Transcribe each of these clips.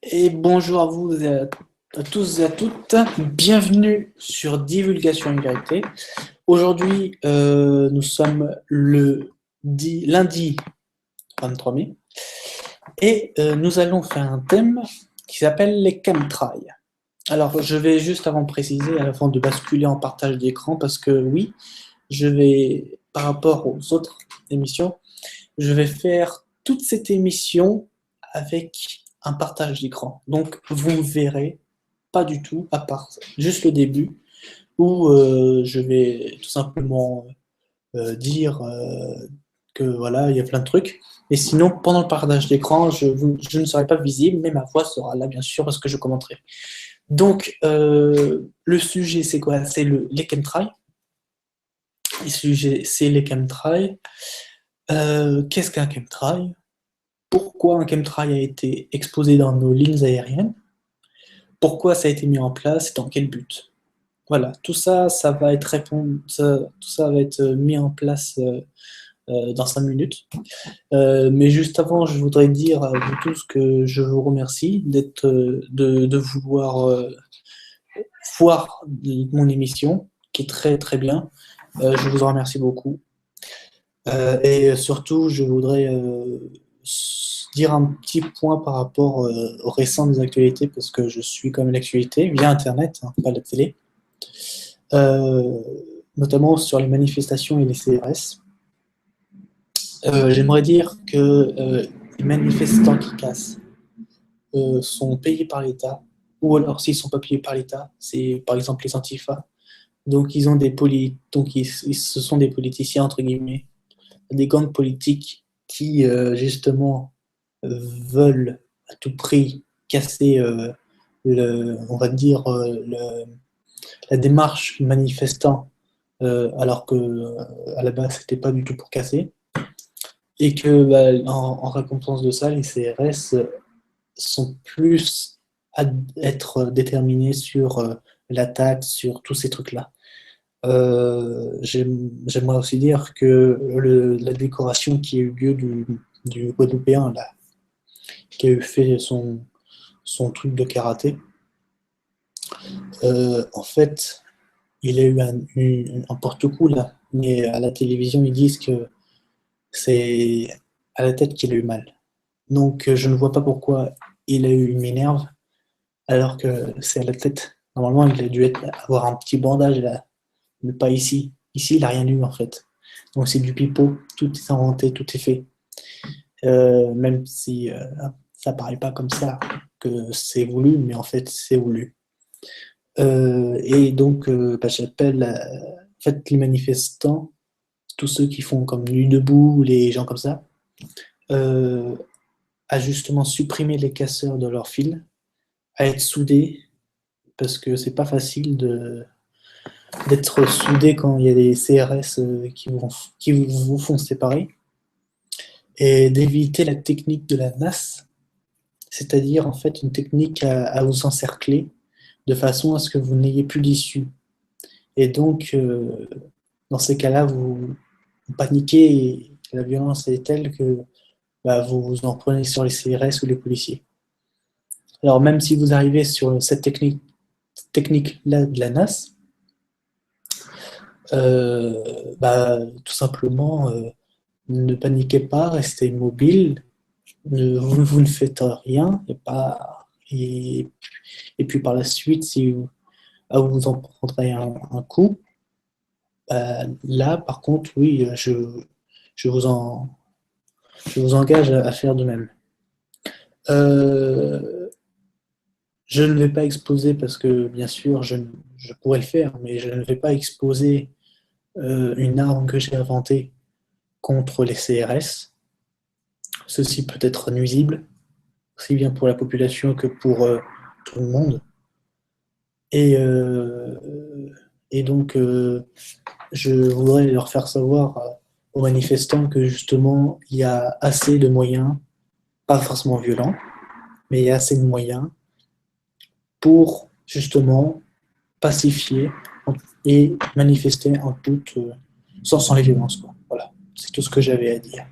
Et bonjour à vous et à tous et à toutes. Bienvenue sur Divulgation et Vérité. Aujourd'hui, nous sommes lundi 23 mai et nous allons faire un thème qui s'appelle les chemtrails. Alors, je vais juste avant préciser, avant de basculer en partage d'écran, parce que oui, je vais, par rapport aux autres émissions, je vais faire toute cette émission avec un partage d'écran. Donc, vous me verrez pas du tout, à part juste le début, où je vais tout simplement dire que voilà, il y a plein de trucs. Et sinon, pendant le partage d'écran, je ne serai pas visible, mais ma voix sera là, bien sûr, parce que je commenterai. Donc, le sujet, c'est quoi? C'est les chemtrails. Le sujet, c'est les chemtrails. Qu'est-ce qu'un chemtrail? Pourquoi un chemtrail a été exposé dans nos lignes aériennes? Pourquoi ça a été mis en place? Dans quel but? Voilà, tout ça, tout ça va être mis en place dans 5 minutes. Mais juste avant, je voudrais dire à vous tous que je vous remercie de vouloir voir mon émission, qui est très très bien. Je vous en remercie beaucoup. Et surtout, je voudrais dire un petit point par rapport aux récentes actualités, parce que je suis quand même l'actualité via Internet, hein, pas la télé, euh, notamment sur les manifestations et les CRS. J'aimerais dire que les manifestants qui cassent sont payés par l'État, ou alors s'ils ne sont pas payés par l'État, c'est par exemple les Antifa. Donc ils ont ce sont des politiciens entre guillemets, des gangs politiques qui justement veulent à tout prix casser on va dire la démarche manifestant, alors que à la base c'était pas du tout pour casser, et que en récompense de ça, les CRS sont plus à être déterminés sur l'attaque, sur tous ces trucs-là. J'aimerais aussi dire que la décoration qui a eu lieu du Guadeloupéen, là, qui a eu fait son truc de karaté, en fait, il a eu un porte-coup là, mais à la télévision, ils disent que c'est à la tête qu'il a eu mal. Donc, je ne vois pas pourquoi il a eu une minerve, alors que c'est à la tête. Normalement, il a dû avoir un petit bandage là, mais pas ici. Ici, il n'a rien eu en fait. Donc, c'est du pipeau, tout est inventé, tout est fait. Même si ça paraît pas comme ça que c'est voulu, mais en fait, c'est voulu. Et donc, j'appelle en fait, les manifestants, tous ceux qui font comme Nuit debout, les gens comme ça, euh, à justement supprimer les casseurs de leur fil, à être soudés, parce que c'est pas facile d'être soudé quand il y a des CRS qui vous font séparer, et d'éviter la technique de la NAS, c'est-à-dire en fait une technique à vous encercler de façon à ce que vous n'ayez plus d'issue. Et donc, dans ces cas-là, vous paniquez et la violence est telle que vous vous en prenez sur les CRS ou les policiers. Alors même si vous arrivez sur cette technique-là de la NAS, tout simplement, ne paniquez pas, restez immobile, vous ne faites rien, et puis par la suite, si vous en prendrez un coup, là, par contre, oui, je vous en, je vous engage à faire de même. Euh, je ne vais pas exposer parce que, bien sûr, je pourrais le faire, mais je ne vais pas exposer une arme que j'ai inventée contre les CRS. Ceci peut être nuisible, aussi bien pour la population que pour tout le monde. Et, euh, et donc, je voudrais leur faire savoir aux manifestants que justement, il y a assez de moyens, pas forcément violents, mais il y a assez de moyens pour justement pacifier et manifester en toute, sans les violences, quoi. Voilà, c'est tout ce que j'avais à dire.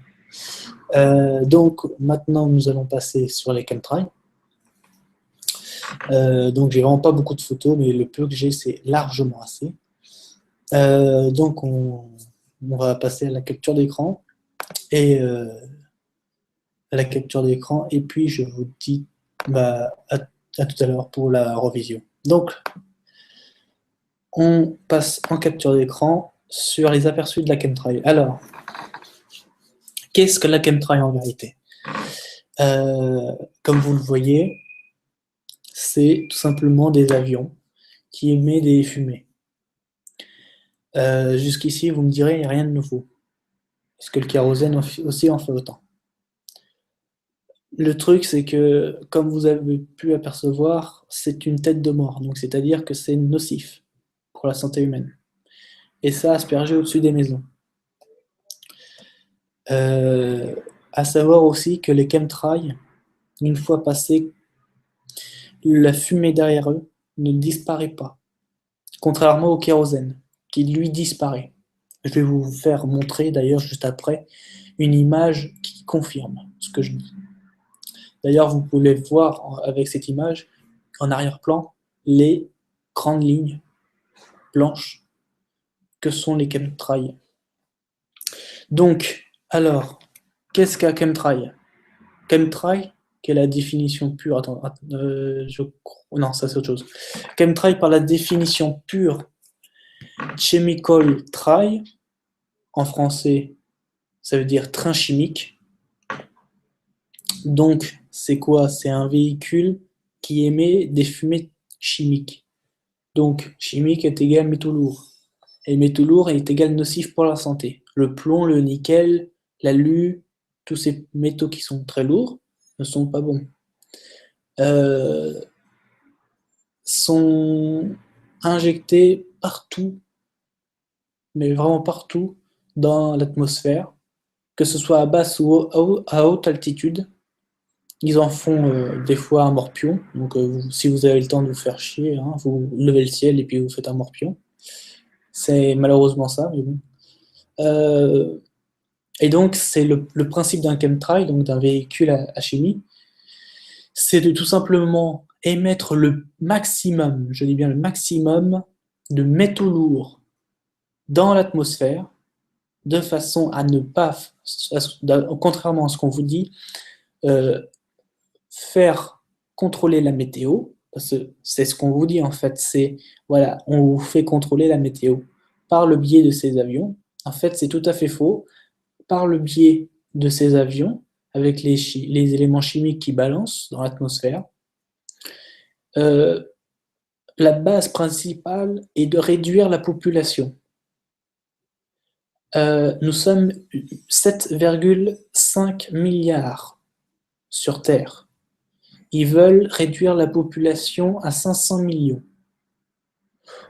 Donc maintenant, nous allons passer sur les chemtrails. Donc j'ai vraiment pas beaucoup de photos, mais le peu que j'ai, c'est largement assez. Donc on va passer à la capture d'écran et puis je vous dis à tout à l'heure pour la revision. Donc on passe en capture d'écran sur les aperçus de la chemtrail. Alors, qu'est-ce que la chemtrail en vérité? Comme vous le voyez, c'est tout simplement des avions qui émettent des fumées. Jusqu'ici, vous me direz, il n'y a rien de nouveau. Est-ce que le kérosène aussi en fait autant? Le truc, c'est que, comme vous avez pu apercevoir, c'est une tête de mort. Donc, c'est-à-dire que c'est nocif pour la santé humaine. Et ça, aspergé au-dessus des maisons. À savoir aussi que les chemtrails, une fois passés, la fumée derrière eux ne disparaît pas. Contrairement au kérosène, qui lui disparaît. Je vais vous faire montrer d'ailleurs juste après une image qui confirme ce que je dis. D'ailleurs, vous pouvez voir avec cette image, en arrière-plan, les grandes lignes blanches que sont les chemtrails. Donc, alors, qu'est-ce qu'un chemtrail? Chemtrail, quelle est la définition pure? Non, ça c'est autre chose. Chemtrail, par la définition pure, chemical trail, en français, ça veut dire train chimique. Donc, c'est quoi? C'est un véhicule qui émet des fumées chimiques. Donc, chimique est égal métaux lourds. Et métaux lourds est égal nocif pour la santé. Le plomb, le nickel, l'alu, tous ces métaux qui sont très lourds ne sont pas bons. Sont injectés partout, mais vraiment partout dans l'atmosphère, que ce soit à basse ou à haute altitude. Ils en font des fois un morpion. Donc, si vous avez le temps de vous faire chier, hein, vous levez le ciel et puis vous faites un morpion. C'est malheureusement ça, mais bon. Et donc, c'est le principe d'un chemtrail, donc d'un véhicule à chimie, c'est de tout simplement émettre le maximum, je dis bien le maximum, de métaux lourds dans l'atmosphère, de façon à ne pas, contrairement à ce qu'on vous dit, faire contrôler la météo, parce que c'est ce qu'on vous dit en fait, c'est, voilà, on vous fait contrôler la météo par le biais de ces avions. En fait, c'est tout à fait faux. Par le biais de ces avions, avec les éléments chimiques qui balancent dans l'atmosphère, la base principale est de réduire la population. Nous sommes 7,5 milliards sur Terre. Ils veulent réduire la population à 500 millions.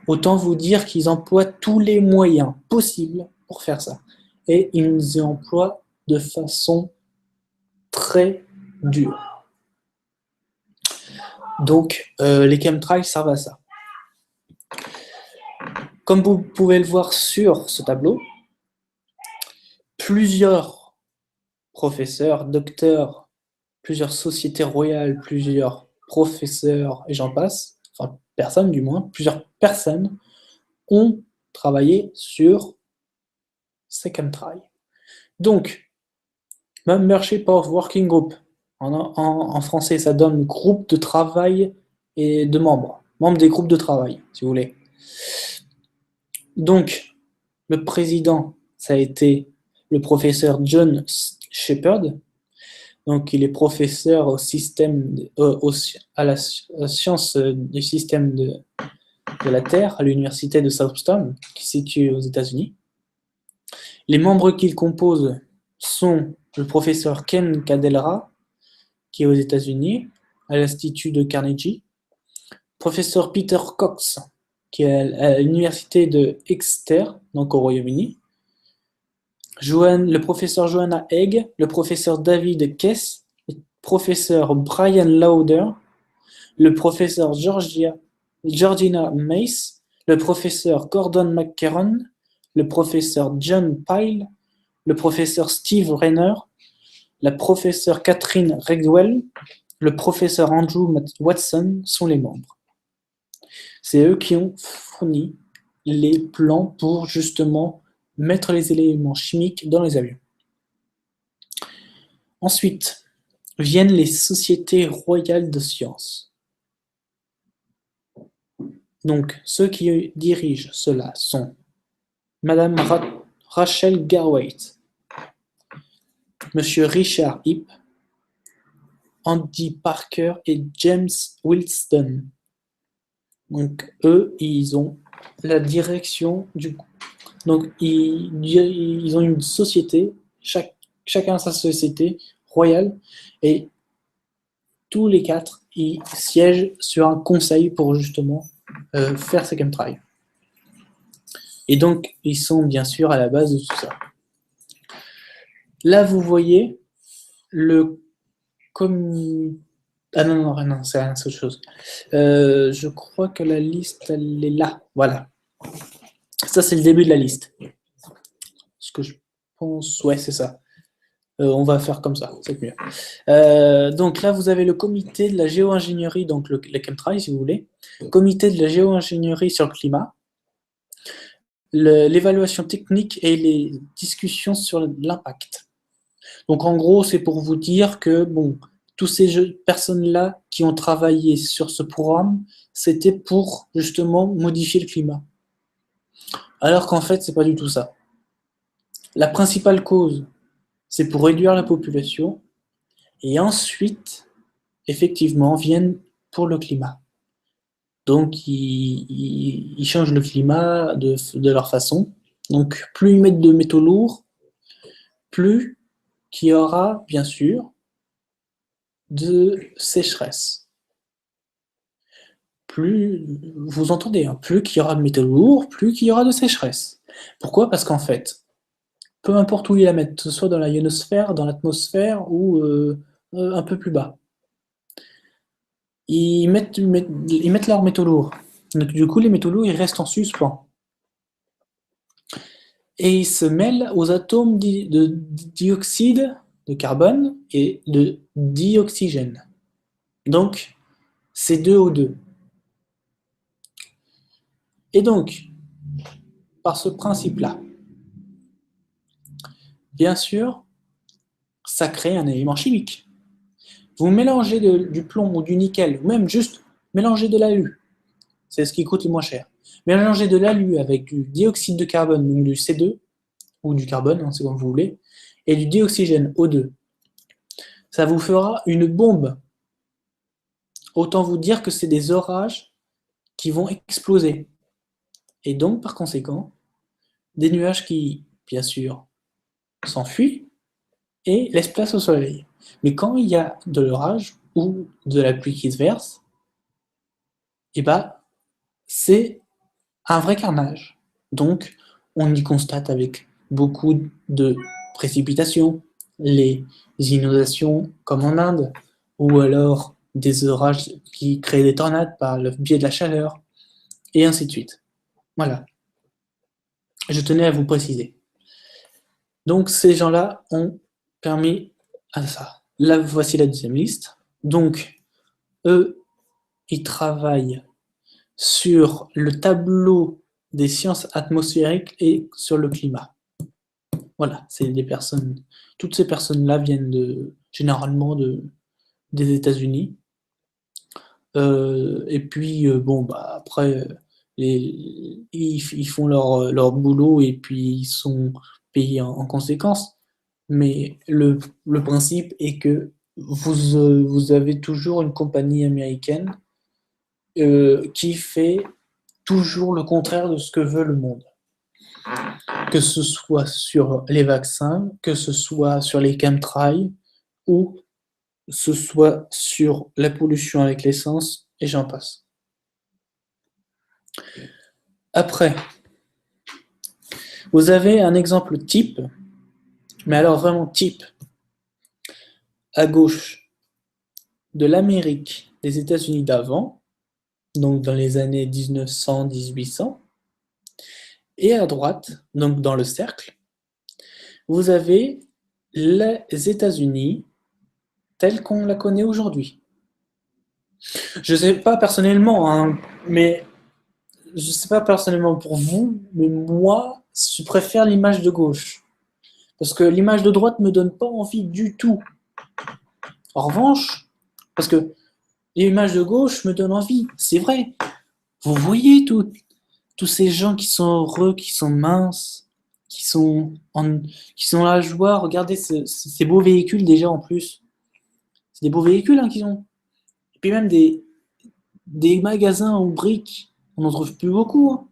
Autant vous dire qu'ils emploient tous les moyens possibles pour faire ça. Et ils nous y emploient de façon très dure. Donc, les chemtrails servent à ça. Comme vous pouvez le voir sur ce tableau, plusieurs professeurs, docteurs, plusieurs sociétés royales, plusieurs professeurs, et j'en passe, enfin personnes du moins, plusieurs personnes ont travaillé sur ces chemtrails. Donc, Membership of Working Group, en français ça donne groupe de travail et de membres des groupes de travail, si vous voulez. Donc, le président, ça a été le professeur John Shepherd. Donc, il est professeur à la science du système de la Terre à l'université de Southern, qui se situe aux États-Unis. Les membres qu'il compose sont le professeur Ken Cadelra, qui est aux États-Unis, à l'Institut de Carnegie, professeur Peter Cox, qui est à l'université de Exeter, donc au Royaume-Uni, le professeur Joanna Egg, le professeur David Kess, le professeur Brian Lauder, le professeur Georgina Mace, le professeur Gordon McCarron, le professeur John Pyle, le professeur Steve Rainer, la professeure Catherine Redwell, le professeur Andrew Watson sont les membres. C'est eux qui ont fourni les plans pour justement mettre les éléments chimiques dans les avions. Ensuite, viennent les sociétés royales de sciences. Donc, ceux qui dirigent cela sont Madame Rachel Garwaite, Monsieur Richard Heep, Andy Parker et James Wilston. Donc, eux, ils ont la direction du... Donc, ils ont une société, chacun sa société royale, et tous les quatre, ils siègent sur un conseil pour justement faire ces chemtrails. Et donc, ils sont bien sûr à la base de tout ça. Là, vous voyez le... Ah non, c'est autre chose. Je crois que la liste, elle est là. Voilà. Ça, c'est le début de la liste. Ce que je pense, ouais, c'est ça. On va faire comme ça, c'est mieux. Donc là, vous avez le comité de la géo-ingénierie, donc les chemtrails, si vous voulez. Comité de la géo-ingénierie sur le climat. L'évaluation technique et les discussions sur l'impact. Donc en gros, c'est pour vous dire que, bon, toutes ces personnes-là qui ont travaillé sur ce programme, c'était pour justement modifier le climat. Alors qu'en fait, c'est pas du tout ça. La principale cause, c'est pour réduire la population, et ensuite, effectivement, viennent pour le climat. Donc, ils changent le climat de leur façon. Donc, plus ils mettent de métaux lourds, plus qu'il y aura, bien sûr, de sécheresse. Plus, vous entendez, hein, plus qu'il y aura de métaux lourds, plus qu'il y aura de sécheresse. Pourquoi? Parce qu'en fait, peu importe où ils la mettent, que ce soit dans la ionosphère, dans l'atmosphère ou un peu plus bas, ils mettent leurs métaux lourds. Donc, du coup, les métaux lourds, ils restent en suspens. Et ils se mêlent aux atomes de dioxyde de carbone et de dioxygène. Donc, c'est 2O2. Et donc, par ce principe-là, bien sûr, ça crée un élément chimique. Vous mélangez du plomb ou du nickel, ou même juste mélangez de l'alu, c'est ce qui coûte le moins cher. Mélangez de l'alu avec du dioxyde de carbone, donc du C2, ou du carbone, hein, c'est comme vous voulez, et du dioxygène, O2. Ça vous fera une bombe. Autant vous dire que c'est des orages qui vont exploser. Et donc, par conséquent, des nuages qui, bien sûr, s'enfuient et laissent place au soleil. Mais quand il y a de l'orage ou de la pluie qui se verse, eh ben, c'est un vrai carnage. Donc, on y constate avec beaucoup de précipitations, les inondations comme en Inde, ou alors des orages qui créent des tornades par le biais de la chaleur, et ainsi de suite. Voilà. Je tenais à vous préciser. Donc, ces gens-là ont permis à ça. Là, voici la deuxième liste. Donc, eux, ils travaillent sur le tableau des sciences atmosphériques et sur le climat. Voilà, c'est des personnes. Toutes ces personnes-là viennent généralement des États-Unis. Et puis, bon, bah, après, ils font leur boulot et puis ils sont payés en conséquence. Mais le principe est que vous avez toujours une compagnie américaine qui fait toujours le contraire de ce que veut le monde. Que ce soit sur les vaccins, que ce soit sur les chemtrails, ou ce soit sur la pollution avec l'essence, et j'en passe. Après, vous avez un exemple type, mais alors vraiment type, à gauche de l'Amérique des États-Unis d'avant, donc dans les années 1900-1800, et à droite, donc dans le cercle, vous avez les États-Unis telle qu'on la connaît aujourd'hui. Je ne sais pas personnellement, hein, mais je sais pas personnellement pour vous, mais moi, je préfère l'image de gauche. Parce que l'image de droite me donne pas envie du tout. En revanche, parce que l'image de gauche me donne envie, c'est vrai. Vous voyez tous ces gens qui sont heureux, qui sont minces, qui sont la joie. Regardez ces beaux véhicules déjà en plus. C'est des beaux véhicules hein, qu'ils ont. Et puis même des magasins en briques, on n'en trouve plus beaucoup. Hein.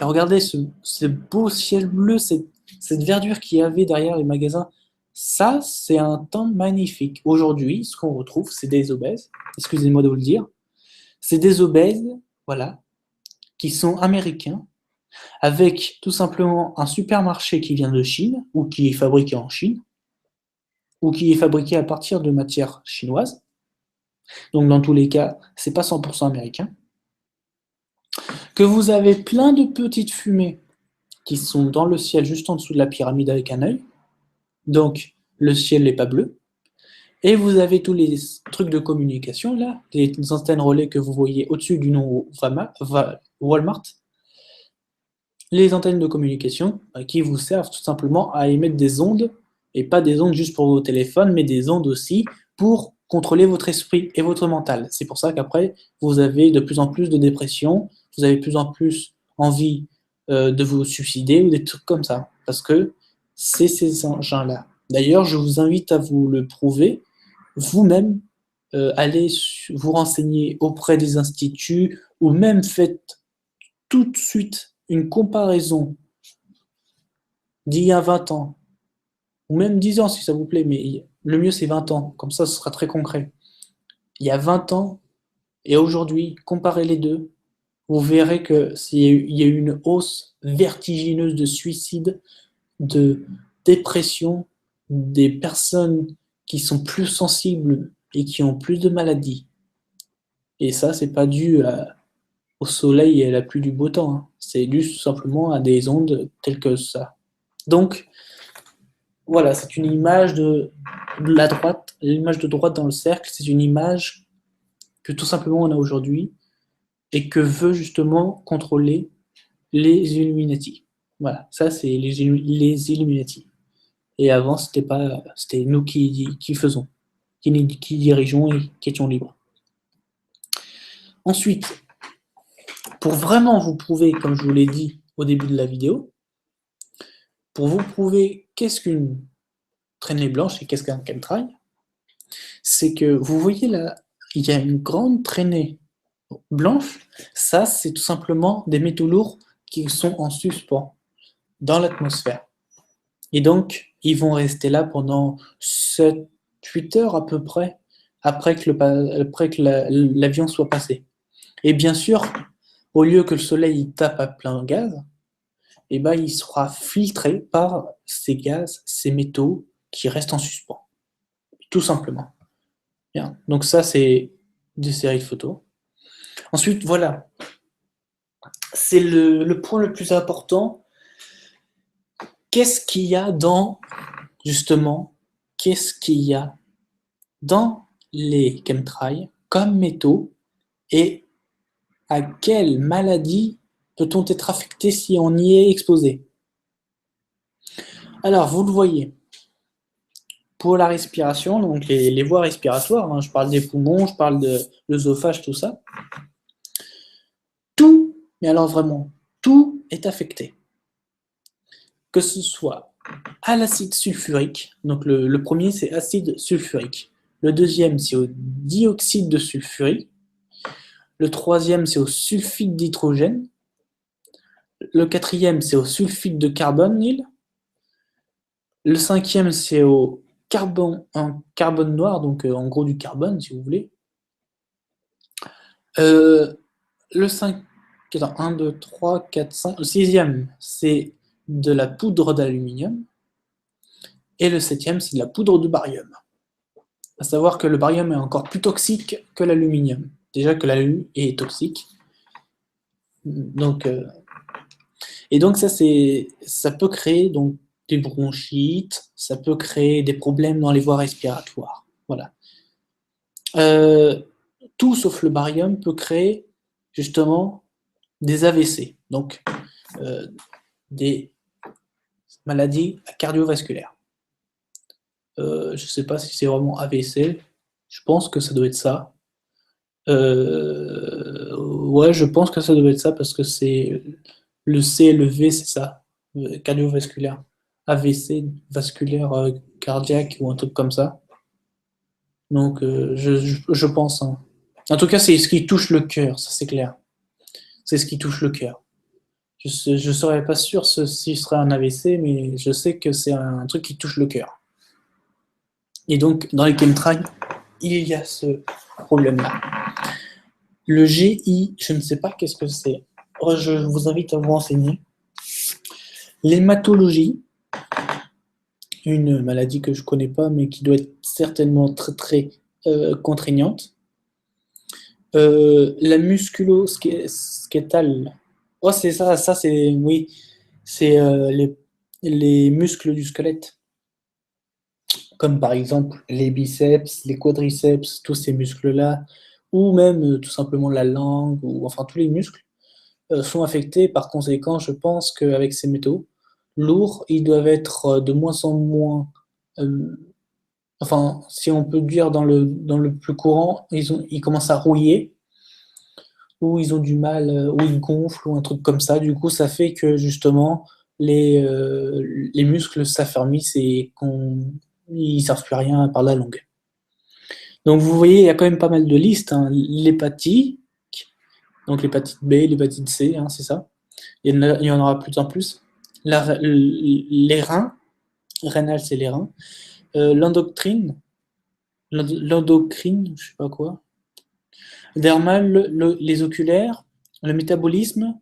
Et regardez ce beau ciel bleu, cette verdure qu'il y avait derrière les magasins. Ça, c'est un temps magnifique. Aujourd'hui, ce qu'on retrouve, c'est des obèses. Excusez-moi de vous le dire. C'est des obèses, voilà, qui sont américains, avec tout simplement un supermarché qui vient de Chine, ou qui est fabriqué en Chine, ou qui est fabriqué à partir de matières chinoises. Donc dans tous les cas, c'est pas 100% américain. Que vous avez plein de petites fumées qui sont dans le ciel juste en dessous de la pyramide avec un œil. Donc le ciel n'est pas bleu. Et vous avez tous les trucs de communication là, les antennes relais que vous voyez au-dessus du nom Walmart. Les antennes de communication qui vous servent tout simplement à émettre des ondes, et pas des ondes juste pour vos téléphones, mais des ondes aussi pour contrôler votre esprit et votre mental. C'est pour ça qu'après, vous avez de plus en plus de dépression, vous avez de plus en plus envie de vous suicider ou des trucs comme ça, parce que c'est ces engins-là. D'ailleurs, je vous invite à vous le prouver vous-même, allez vous renseigner auprès des instituts ou même faites tout de suite une comparaison d'il y a 20 ans, ou même 10 ans si ça vous plaît, mais le mieux c'est 20 ans, comme ça ce sera très concret. Il y a 20 ans et aujourd'hui, comparez les deux, vous verrez qu'il y a eu une hausse vertigineuse de suicides, de dépression, des personnes qui sont plus sensibles et qui ont plus de maladies. Et ça, c'est pas dû au soleil et à la pluie du beau temps. Hein. C'est dû tout simplement à des ondes telles que ça. Donc, voilà, c'est une image de la droite. L'image de droite dans le cercle, c'est une image que tout simplement on a aujourd'hui et que veut justement contrôler les Illuminati. Voilà, ça c'est les Illuminati. Et avant, c'était nous qui faisons, qui dirigeons et qui étions libres. Ensuite, pour vraiment vous prouver, comme je vous l'ai dit au début de la vidéo, pour vous prouver qu'est-ce qu'une traînée blanche et qu'est-ce qu'un chemtrail, c'est que vous voyez là, il y a une grande traînée blanche. Ça, c'est tout simplement des métaux lourds qui sont en suspens dans l'atmosphère. Et donc, ils vont rester là pendant 7-8 heures à peu près, après que l'avion soit passé. Et bien sûr, au lieu que le soleil tape à plein gaz, eh ben, il sera filtré par ces gaz, ces métaux qui restent en suspens. Tout simplement. Bien. Donc ça, c'est des séries de photos. Ensuite, voilà. C'est le point le plus important. Qu'est-ce qu'il y a dans, justement, qu'est-ce qu'il y a dans les chemtrails comme métaux et à quelle maladie peut-on être affecté si on y est exposé? Alors, vous le voyez, pour la respiration, donc les voies respiratoires, hein, je parle des poumons, je parle de l'œsophage, tout ça, tout, mais alors vraiment, tout est affecté. Que ce soit à l'acide sulfurique, donc le premier c'est acide sulfurique, le deuxième c'est au dioxyde de sulfurique, le troisième c'est au sulfite d'hydrogène, le quatrième c'est au sulfite de carbone, le cinquième c'est au carbone noir, donc en gros du carbone si vous voulez. Le 5, 1, 2, 3, 4, 5, le sixième c'est de la poudre d'aluminium. Et le septième, c'est de la poudre de barium. À savoir que le barium est encore plus toxique que l'aluminium. Déjà que l'alu est toxique. Donc, et donc ça peut créer donc des bronchites, ça peut créer des problèmes dans les voies respiratoires. Voilà. Tout sauf le barium peut créer justement des AVC, donc des maladies cardiovasculaires. Je ne sais pas si c'est vraiment AVC, je pense que ça doit être ça. Ouais, je pense que ça doit être ça parce que c'est le C et le V, c'est ça, cardiovasculaire. AVC, vasculaire cardiaque ou un truc comme ça. Donc, je pense. Hein. En tout cas, c'est ce qui touche le cœur, ça c'est clair. C'est ce qui touche le cœur. Je ne serais pas sûr si ce serait un AVC, mais je sais que c'est un truc qui touche le cœur. Et donc, dans les chemtrails, il y a ce problème-là. Le GI, je ne sais pas qu'est-ce que c'est. Je vous invite à vous renseigner. L'hématologie, une maladie que je ne connais pas, mais qui doit être certainement très très contraignante. La musculo-squeletale. Oh, c'est ça, c'est, oui, c'est les muscles du squelette. Comme par exemple les biceps, les quadriceps, tous ces muscles-là, ou même tout simplement la langue, ou enfin tous les muscles, sont affectés. Par conséquent, je pense qu'avec ces métaux lourds, ils doivent être de moins en moins, enfin, si on peut dire dans le plus courant, ils commencent à rouiller, ou ils ont du mal, ou ils gonflent, ou un truc comme ça. Du coup, ça fait que justement, les muscles s'affermissent et qu'ils ne servent plus à rien par la longue. Donc vous voyez, il y a quand même pas mal de listes. Hein. L'hépatique, donc l'hépatite B, l'hépatite C, hein, c'est ça. Il y en aura plus en plus. Les reins, rénal c'est les reins. L'endocrine, je sais pas quoi. Dermal, les oculaires, le métabolisme,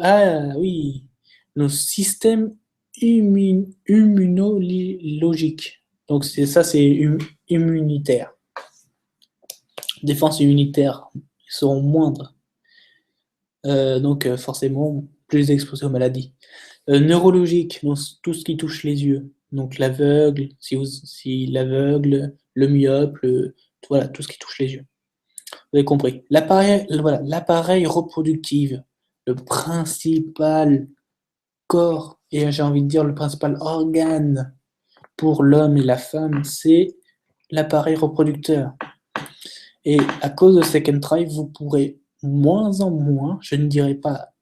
ah oui, le système immunologique. Donc c'est immunitaire. Défense immunitaire seront moindres. Donc forcément plus exposés aux maladies. Neurologique, donc tout ce qui touche les yeux. Donc l'aveugle, si l'aveugle, le myope, voilà, tout ce qui touche les yeux. Vous avez compris. L'appareil reproductif, le principal corps, et j'ai envie de dire le principal organe pour l'homme et la femme, c'est l'appareil reproducteur. Et à cause de ces chemtrails, vous pourrez moins en moins, je ne dirais pas,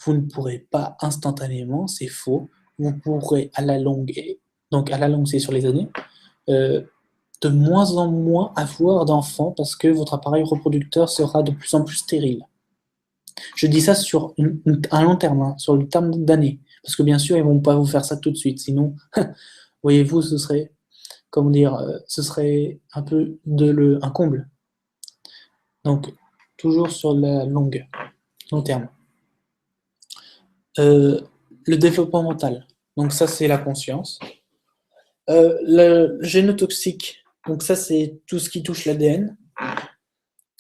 vous ne pourrez pas instantanément, c'est faux, vous pourrez à la longue, donc à la longue c'est sur les années, de moins en moins avoir d'enfants parce que votre appareil reproducteur sera de plus en plus stérile. Je dis ça sur un long terme, hein, sur le terme d'années, parce que bien sûr ils ne vont pas vous faire ça tout de suite, sinon, voyez-vous, ce serait, comment dire, ce serait un peu un comble. Donc, toujours sur la long terme. Le développement mental. Donc ça, c'est la conscience. Le génotoxique. Donc ça, c'est tout ce qui touche l'ADN.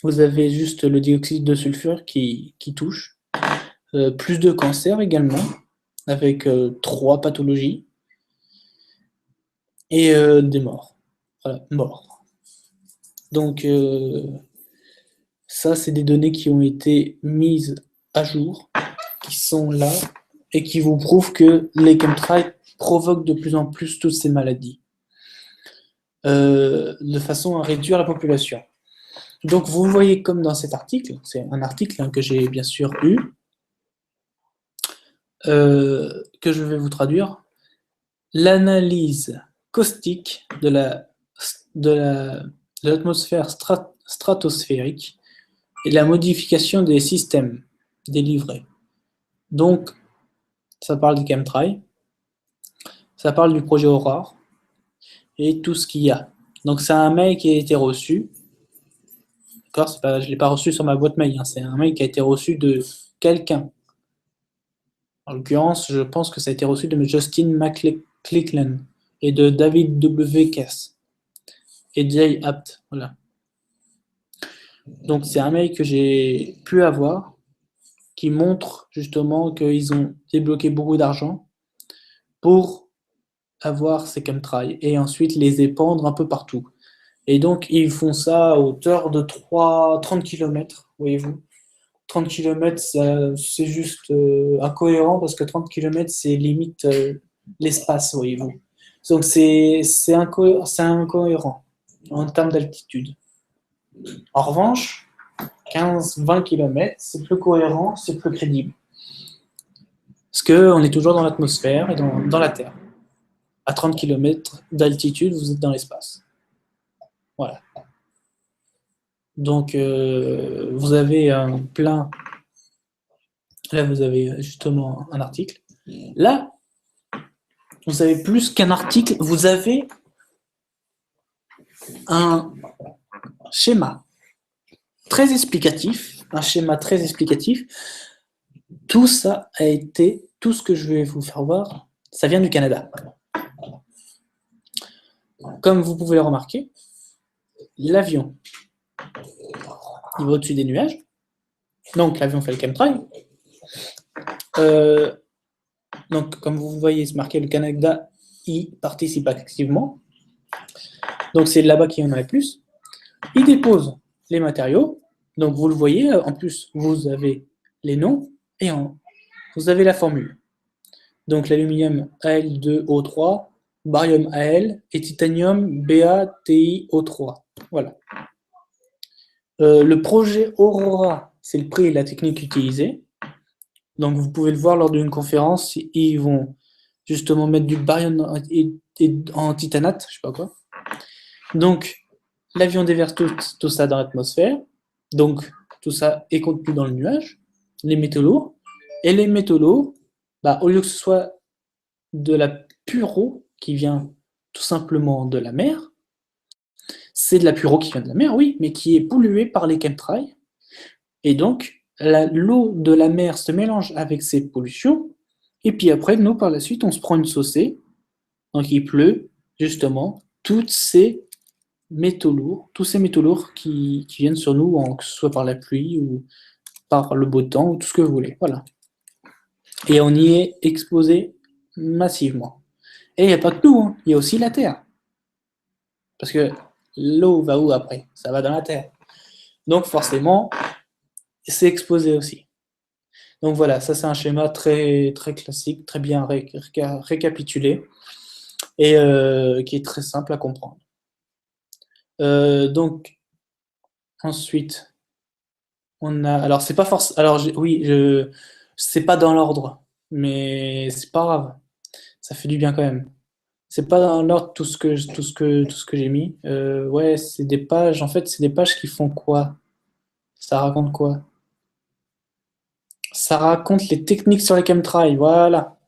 Vous avez juste le dioxyde de sulfure qui touche. Plus de cancer également, avec 3 pathologies. Et des morts. Voilà, morts. Donc ça, c'est des données qui ont été mises à jour, qui sont là, et qui vous prouvent que les chemtrails provoquent de plus en plus toutes ces maladies, de façon à réduire la population. Donc vous voyez comme dans cet article, c'est un article hein, que j'ai bien sûr eu, que je vais vous traduire, l'analyse caustique de l'atmosphère stratosphérique et la modification des systèmes délivrés. Donc, ça parle du chemtrail, ça parle du projet Aurore et tout ce qu'il y a. Donc, c'est un mail qui a été reçu. D'accord, je ne l'ai pas reçu sur ma boîte mail, hein, c'est un mail qui a été reçu de quelqu'un. En l'occurrence, je pense que ça a été reçu de Justin McClellan et de David W. Kess et Jay Apt. Voilà. Donc, c'est un mail que j'ai pu avoir qui montre justement qu'ils ont débloqué beaucoup d'argent pour avoir ces chemtrails et ensuite les épandre un peu partout. Et donc, ils font ça à hauteur de 30 km, voyez-vous. 30 km, c'est juste incohérent parce que 30 km, c'est limite l'espace, voyez-vous. Donc, c'est incohérent en termes d'altitude. En revanche, 15-20 km, c'est plus cohérent, c'est plus crédible. Parce qu'on est toujours dans l'atmosphère et dans la Terre. À 30 km d'altitude, vous êtes dans l'espace. Voilà. Donc, vous avez un plein. Là, vous avez justement un article. Là, vous avez plus qu'un article, vous avez un schéma très explicatif. Un schéma très explicatif. Tout ça a été, tout ce que je vais vous faire voir, ça vient du Canada. Comme vous pouvez le remarquer, l'avion, il va au-dessus des nuages. Donc, l'avion fait le chemtrail. Donc, comme vous voyez, c'est marqué le Canada y participe activement. Donc, c'est là-bas qu'il y en a le plus. Il dépose les matériaux. Donc, vous le voyez, en plus, vous avez les noms et vous avez la formule. Donc, l'aluminium Al2O3, barium Al et titanium BaTiO3. Voilà. Le projet Aurora, c'est le prix et la technique utilisée. Donc, vous pouvez le voir lors d'une conférence, ils vont justement mettre du barium en titanate, je sais pas quoi. Donc, l'avion déverse tout ça dans l'atmosphère. Donc, tout ça est contenu dans le nuage, les métaux lourds. Et les métaux lourds, au lieu que ce soit de la pure eau qui vient tout simplement de la mer, c'est de la pure eau qui vient de la mer, oui, mais qui est polluée par les chemtrails. Et donc, l'eau de la mer se mélange avec ces pollutions. Et puis après, nous, par la suite, on se prend une saucée. Donc, il pleut, justement, tous ces métaux lourds qui viennent sur nous, que ce soit par la pluie ou par le beau temps ou tout ce que vous voulez. Voilà. Et on y est exposé massivement. Et il n'y a pas que nous, hein. Il y a aussi la Terre. Parce que l'eau va où après? Ça va dans la Terre. Donc forcément, c'est exposé aussi. Donc voilà, ça c'est un schéma très, très classique, très bien récapitulé et qui est très simple à comprendre. Donc ensuite, on a. Alors c'est pas forcément. Alors oui, c'est pas dans l'ordre, mais c'est pas grave. Ça fait du bien quand même. C'est pas dans l'ordre tout ce que j'ai mis. Ouais, c'est des pages. En fait, c'est des pages qui font quoi? Ça raconte quoi? Ça raconte les techniques sur les chemtrails. Voilà.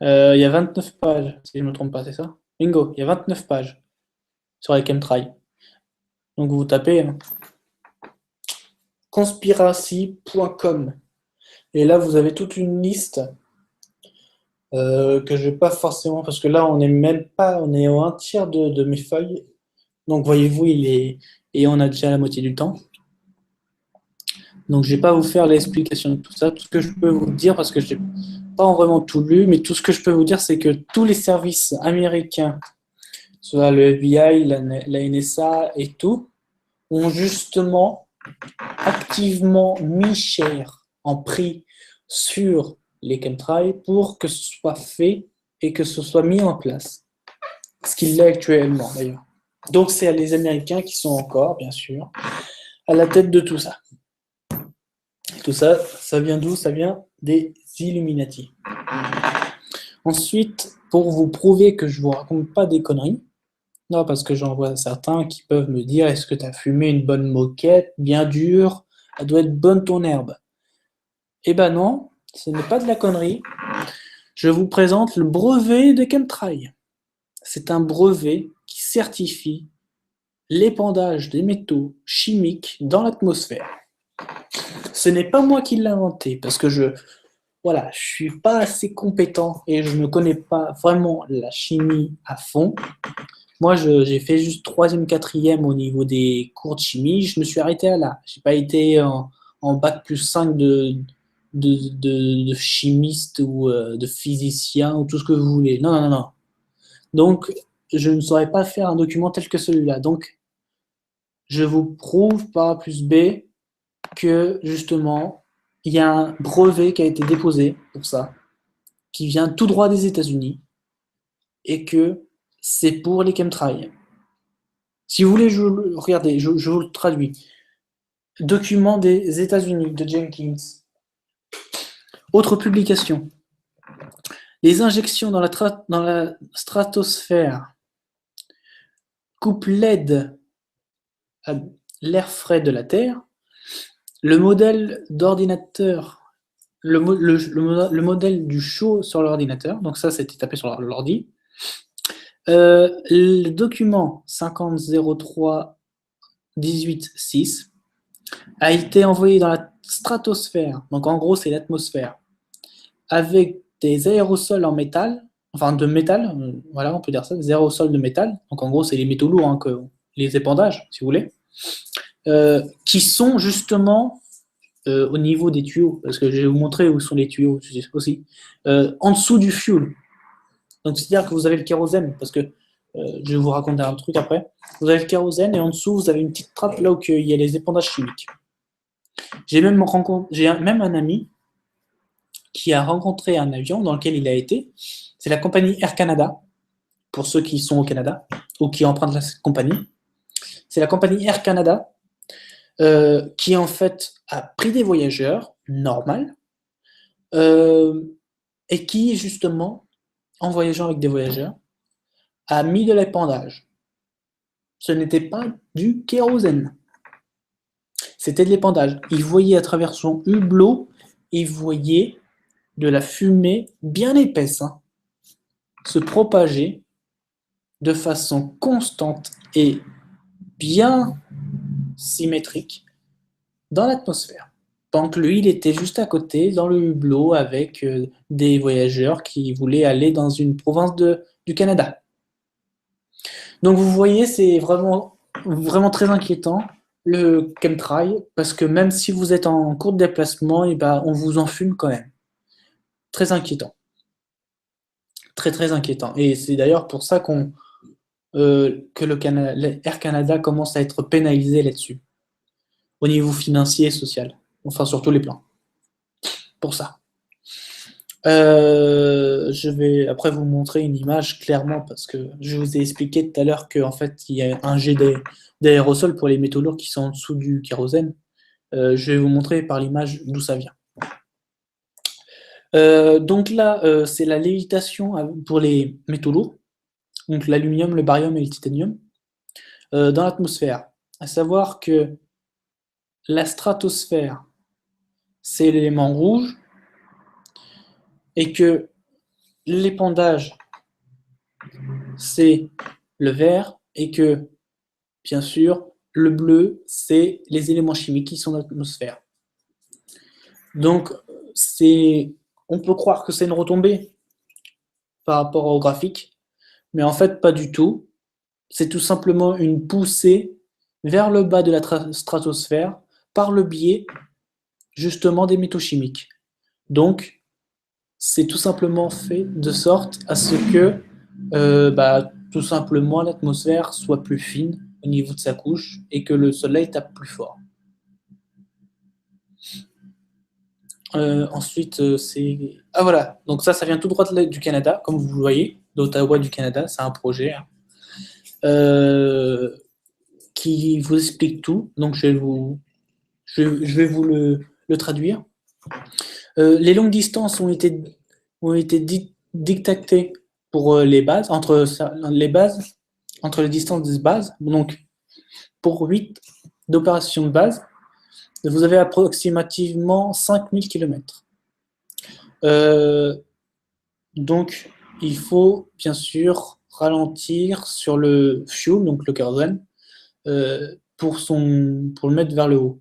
Il y a 29 pages, si je ne me trompe pas, c'est ça? Bingo, il y a 29 pages sur les chemtrails. Donc vous tapez conspiracy.com et là vous avez toute une liste que je vais pas forcément, parce que là on est au un tiers de mes feuilles. Donc voyez-vous, et on a déjà la moitié du temps. Donc je vais pas vous faire l'explication de tout ça. Tout ce que je peux vous dire, parce que je n'ai pas vraiment tout lu, mais tout ce que je peux vous dire, c'est que tous les services américains, soit le FBI, la NSA et tout, ont justement activement mis cher en prix sur les chemtrails pour que ce soit fait et que ce soit mis en place. Ce qu'il l'est actuellement d'ailleurs. Donc c'est les Américains qui sont encore, bien sûr, à la tête de tout ça. Et tout ça, ça vient d'où? Ça vient des Illuminati. Ensuite, pour vous prouver que je ne vous raconte pas des conneries, non, parce que j'en vois certains qui peuvent me dire: est-ce que tu as fumé une bonne moquette, bien dure, elle doit être bonne ton herbe. Eh ben non, ce n'est pas de la connerie. Je vous présente le brevet de chemtrail. C'est un brevet qui certifie l'épandage des métaux chimiques dans l'atmosphère. Ce n'est pas moi qui l'ai inventé, parce que je suis pas assez compétent et je ne connais pas vraiment la chimie à fond. Moi, j'ai fait juste 3e, 4e au niveau des cours de chimie. Je me suis arrêté à là. Je n'ai pas été en bac plus 5 de chimiste ou de physicien ou tout ce que vous voulez. Non, non, non, non. Donc, je ne saurais pas faire un document tel que celui-là. Donc, je vous prouve par A plus B que, justement, il y a un brevet qui a été déposé pour ça, qui vient tout droit des États-Unis, et que c'est pour les chemtrails. Si vous voulez, regardez, je vous le traduis. Document des États-Unis de Jenkins. Autre publication. Les injections dans la stratosphère coupent l'aide à l'air frais de la Terre. Le modèle d'ordinateur, le modèle du chaud sur l'ordinateur, donc ça c'était tapé sur l'ordi. Le document 5003-18-6 a été envoyé dans la stratosphère, donc en gros c'est l'atmosphère, avec des aérosols en métal, enfin de métal, voilà on peut dire ça, des aérosols de métal, donc en gros c'est les métaux lourds, hein, les épandages si vous voulez, qui sont justement au niveau des tuyaux, parce que je vais vous montrer où sont les tuyaux aussi, en dessous du fuel. Donc c'est-à-dire que vous avez le kérosène, parce que je vais vous raconter un truc après. Vous avez le kérosène et en dessous vous avez une petite trappe là où il y a les épandages chimiques. J'ai même un ami qui a rencontré un avion dans lequel il a été. C'est la compagnie Air Canada, pour ceux qui sont au Canada ou qui empruntent la compagnie. C'est la compagnie Air Canada qui en fait a pris des voyageurs, normal, et qui justement, en voyageant avec des voyageurs, a mis de l'épandage. Ce n'était pas du kérosène. C'était de l'épandage. Il voyait à travers son hublot, il voyait de la fumée bien épaisse se propager de façon constante et bien symétrique dans l'atmosphère. Donc lui, il était juste à côté, dans le hublot, avec des voyageurs qui voulaient aller dans une province du Canada. Donc vous voyez, c'est vraiment, vraiment très inquiétant, le chemtrail, parce que même si vous êtes en cours de déplacement, et ben, on vous en fume quand même. Très inquiétant. Très, très inquiétant. Et c'est d'ailleurs pour ça que Air Canada commence à être pénalisé là-dessus, au niveau financier et social. Enfin, sur tous les plans. Pour ça. Je vais après vous montrer une image clairement parce que je vous ai expliqué tout à l'heure qu'en fait il y a un jet d'aérosol pour les métaux lourds qui sont en dessous du kérosène. Je vais vous montrer par l'image d'où ça vient. Donc là, c'est la lévitation pour les métaux lourds, donc l'aluminium, le barium et le titanium, dans l'atmosphère. À savoir que la stratosphère, c'est l'élément rouge, et que l'épandage, c'est le vert, et que, bien sûr, le bleu, c'est les éléments chimiques qui sont dans l'atmosphère. Donc, on peut croire que c'est une retombée par rapport au graphique, mais en fait, pas du tout. C'est tout simplement une poussée vers le bas de la stratosphère par le biais, justement, des métaux chimiques. Donc, c'est tout simplement fait de sorte à ce que tout simplement l'atmosphère soit plus fine au niveau de sa couche et que le soleil tape plus fort. Ensuite, c'est... Ah voilà, donc ça vient tout droit du Canada, comme vous le voyez, d'Ottawa du Canada, c'est un projet qui vous explique tout, donc je vais vous le traduire. Les longues distances ont été dictatées pour les bases, entre les distances des bases. Donc, pour 8 d'opérations de base, vous avez approximativement 5000 km. Donc, il faut bien sûr ralentir sur le fuel, donc le kérosène, pour le mettre vers le haut.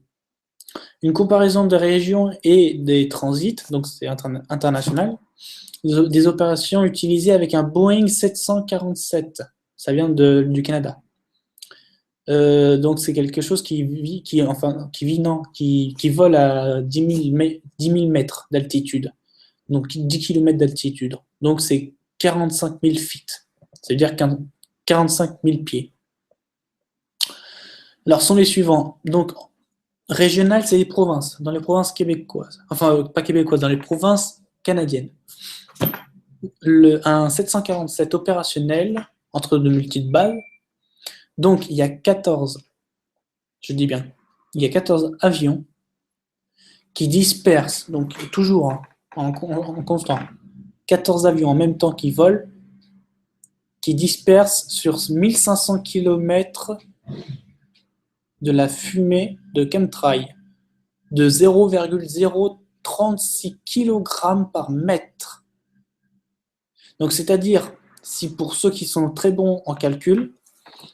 Une comparaison des régions et des transits, donc c'est international, des opérations utilisées avec un Boeing 747, ça vient du Canada. Donc c'est quelque chose qui vole à 10 000 mètres d'altitude, donc 10 km d'altitude. Donc c'est 45 000 feet, ça veut dire 45 000 pieds. Alors sont les suivants. Donc régional, c'est les provinces, dans les provinces québécoises, enfin pas québécoises, dans les provinces canadiennes. Un 747 opérationnel entre de multiples balles. Donc il y a 14, je dis bien, il y a 14 avions qui dispersent, donc toujours en constant, 14 avions en même temps qui volent, qui dispersent sur 1500 km de la fumée de chemtrail de 0,036 kg par mètre. Donc c'est-à-dire, si pour ceux qui sont très bons en calcul,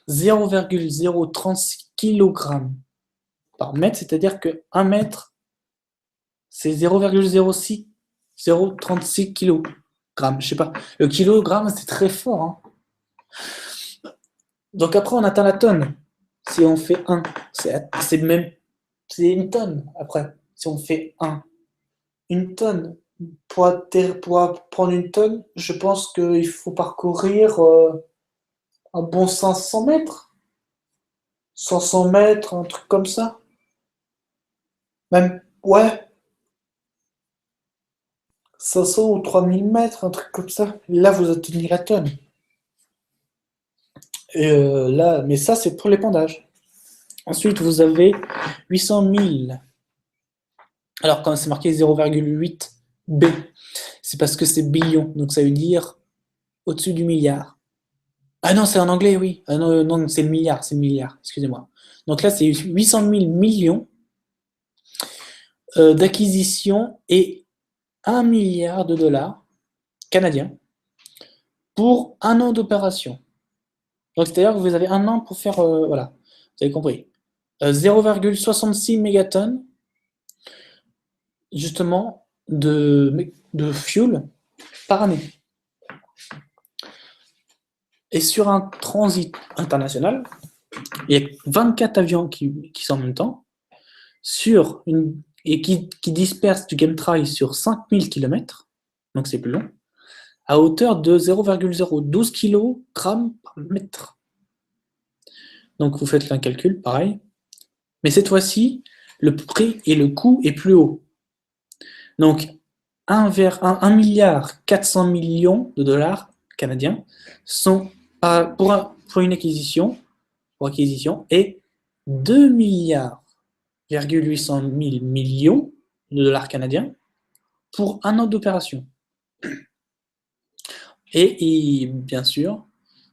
0,036 kg par mètre, c'est-à-dire que 1 mètre, c'est 0,036 kg. Je sais pas. Le kilogramme, c'est très fort. Hein. Donc après, on atteint la tonne. Si on fait 1, c'est une tonne après. Si on fait 1, une tonne. Pour prendre une tonne, je pense qu'il faut parcourir un bon 500 mètres. 500 mètres, un truc comme ça. Même, ouais, 500 ou 3000 mètres, un truc comme ça. Là, vous atteignez la tonne. Et là, mais ça, c'est pour l'épandage. Ensuite, vous avez 800 000. Alors, quand c'est marqué 0,8 B, c'est parce que c'est billion. Donc, ça veut dire au-dessus du milliard. Ah non, c'est en anglais, oui. Ah non, non c'est le milliard, excusez-moi. Donc là, c'est 800 000 millions d'acquisition et 1 milliard de dollars canadiens pour un an d'opération. Donc, c'est-à-dire que vous avez un an pour faire, voilà, vous avez compris. 0,66 mégatonnes, justement, de fuel par année. Et sur un transit international, il y a 24 avions qui sont en même temps, et qui dispersent du chemtrail sur 5000 km, donc c'est plus long, à hauteur de 0,012 kg par mètre. Donc vous faites un calcul, pareil. Mais cette fois-ci, le prix et le coût est plus haut. Donc 1 milliard 400 millions de dollars canadiens sont pour une acquisition, et 2 milliards 800 000 millions de dollars canadiens pour un an d'opération. Et bien sûr,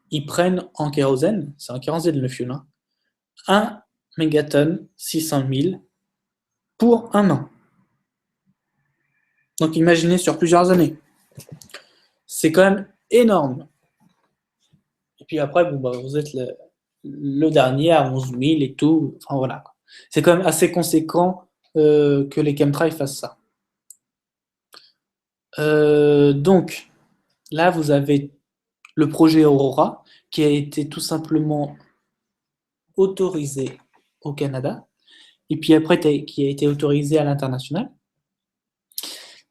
ils prennent en kérosène, c'est en kérosène le fuel, 1 mégatonne 600 000 pour un an. Donc imaginez sur plusieurs années. C'est quand même énorme. Et puis après, vous êtes le dernier à 11 000 et tout. Enfin voilà. C'est quand même assez conséquent que les chemtrails fassent ça. Donc là, vous avez le projet Aurora qui a été tout simplement autorisé au Canada et puis après qui a été autorisé à l'international,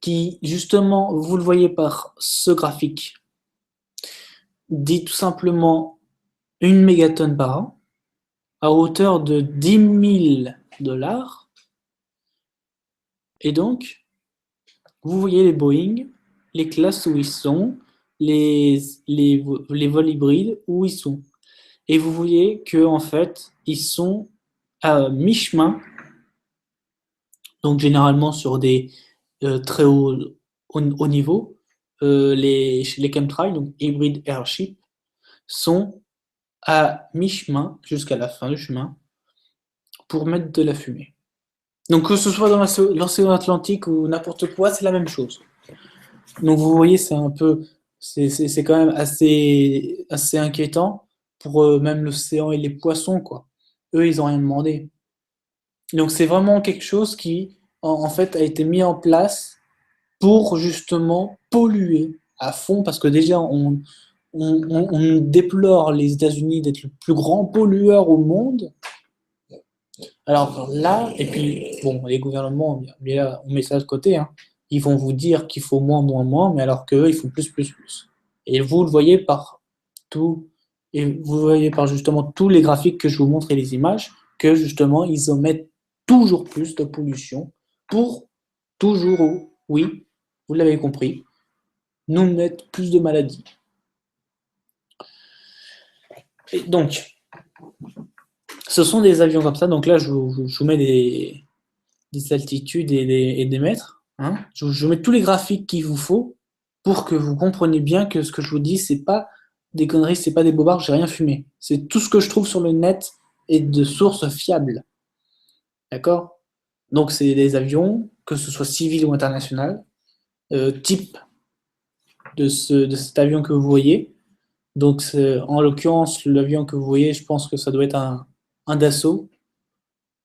qui justement, vous le voyez par ce graphique, dit tout simplement 1 mégatonne par an à hauteur de 10 000 dollars. Et donc, vous voyez les Boeing, les classes où ils sont, les vols hybrides où ils sont. Et vous voyez qu'en fait, ils sont à mi-chemin, donc généralement sur des très hauts niveaux. Les chemtrails, donc Hybrid Airship, sont à mi-chemin, jusqu'à la fin du chemin, pour mettre de la fumée. Donc que ce soit dans l'océan Atlantique ou n'importe quoi, c'est la même chose. Donc vous voyez, c'est quand même assez inquiétant pour même l'océan et les poissons, quoi. Eux, ils n'ont rien demandé. Donc c'est vraiment quelque chose qui, en fait, a été mis en place pour justement polluer à fond, parce que déjà, on déplore les États-Unis d'être le plus grand pollueur au monde. Alors là, et puis, bon, les gouvernements, mais là, on met ça de côté, hein. Ils vont vous dire qu'il faut moins, moins, moins, mais alors qu'eux, ils font plus, plus, plus. Et vous le voyez par tout, et vous voyez par justement tous les graphiques que je vous montre et les images, que justement, ils omettent toujours plus de pollution pour toujours, oui, vous l'avez compris, nous mettre plus de maladies. Et donc, ce sont des avions comme ça, donc là, je vous mets des altitudes et des mètres. Hein. Je mets tous les graphiques qu'il vous faut pour que vous compreniez bien que ce que je vous dis, c'est pas des conneries, c'est pas des bobards, j'ai rien fumé. C'est tout ce que je trouve sur le net et de sources fiables. D'accord? Donc, c'est des avions, que ce soit civil ou international, type de cet avion que vous voyez. Donc, en l'occurrence, l'avion que vous voyez, je pense que ça doit être un Dassault,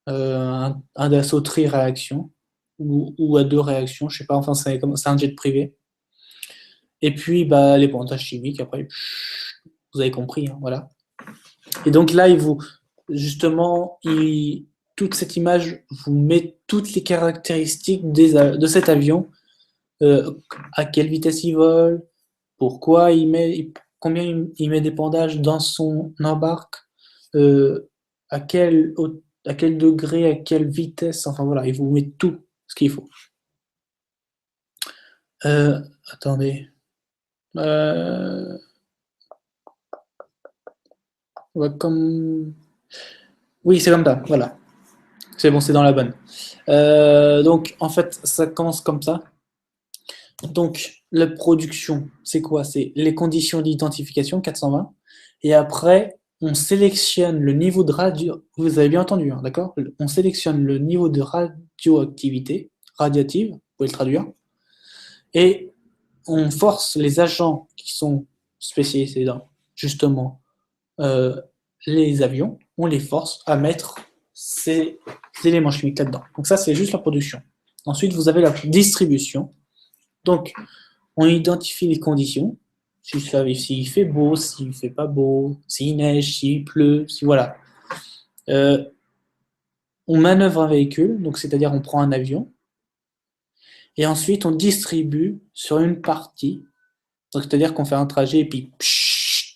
un Dassault tri-réaction ou à 2 réactions, je sais pas, enfin, c'est un jet privé. Et puis, bah, les pointages chimiques, après, vous avez compris, hein, voilà. Et donc là, justement, toute cette image vous met toutes les caractéristiques de cet avion, à quelle vitesse il vole, pourquoi combien il met d'épandage dans son embarque, euh, à quel, à quel degré, à quelle vitesse, enfin voilà, il vous met tout ce qu'il faut. Attendez. Comme... Oui, c'est comme ça, voilà. C'est bon, c'est dans la bonne. Donc, en fait, ça commence comme ça. Donc, la production, c'est quoi? C'est les conditions d'identification, 420. Et après, on sélectionne le niveau de radio... Vous avez bien entendu, hein, d'accord? On sélectionne le niveau de radioactivité, radiative, vous pouvez le traduire. Et on force les agents qui sont spécialisés dans, justement, les avions, on les force à mettre ces éléments chimiques là-dedans. Donc ça, c'est juste la production. Ensuite, vous avez la distribution. Donc, on identifie les conditions, s'il fait beau, s'il fait pas beau, s'il neige, s'il pleut, si voilà. On manœuvre un véhicule, donc c'est-à-dire on prend un avion, et ensuite on distribue sur une partie, donc c'est-à-dire qu'on fait un trajet et puis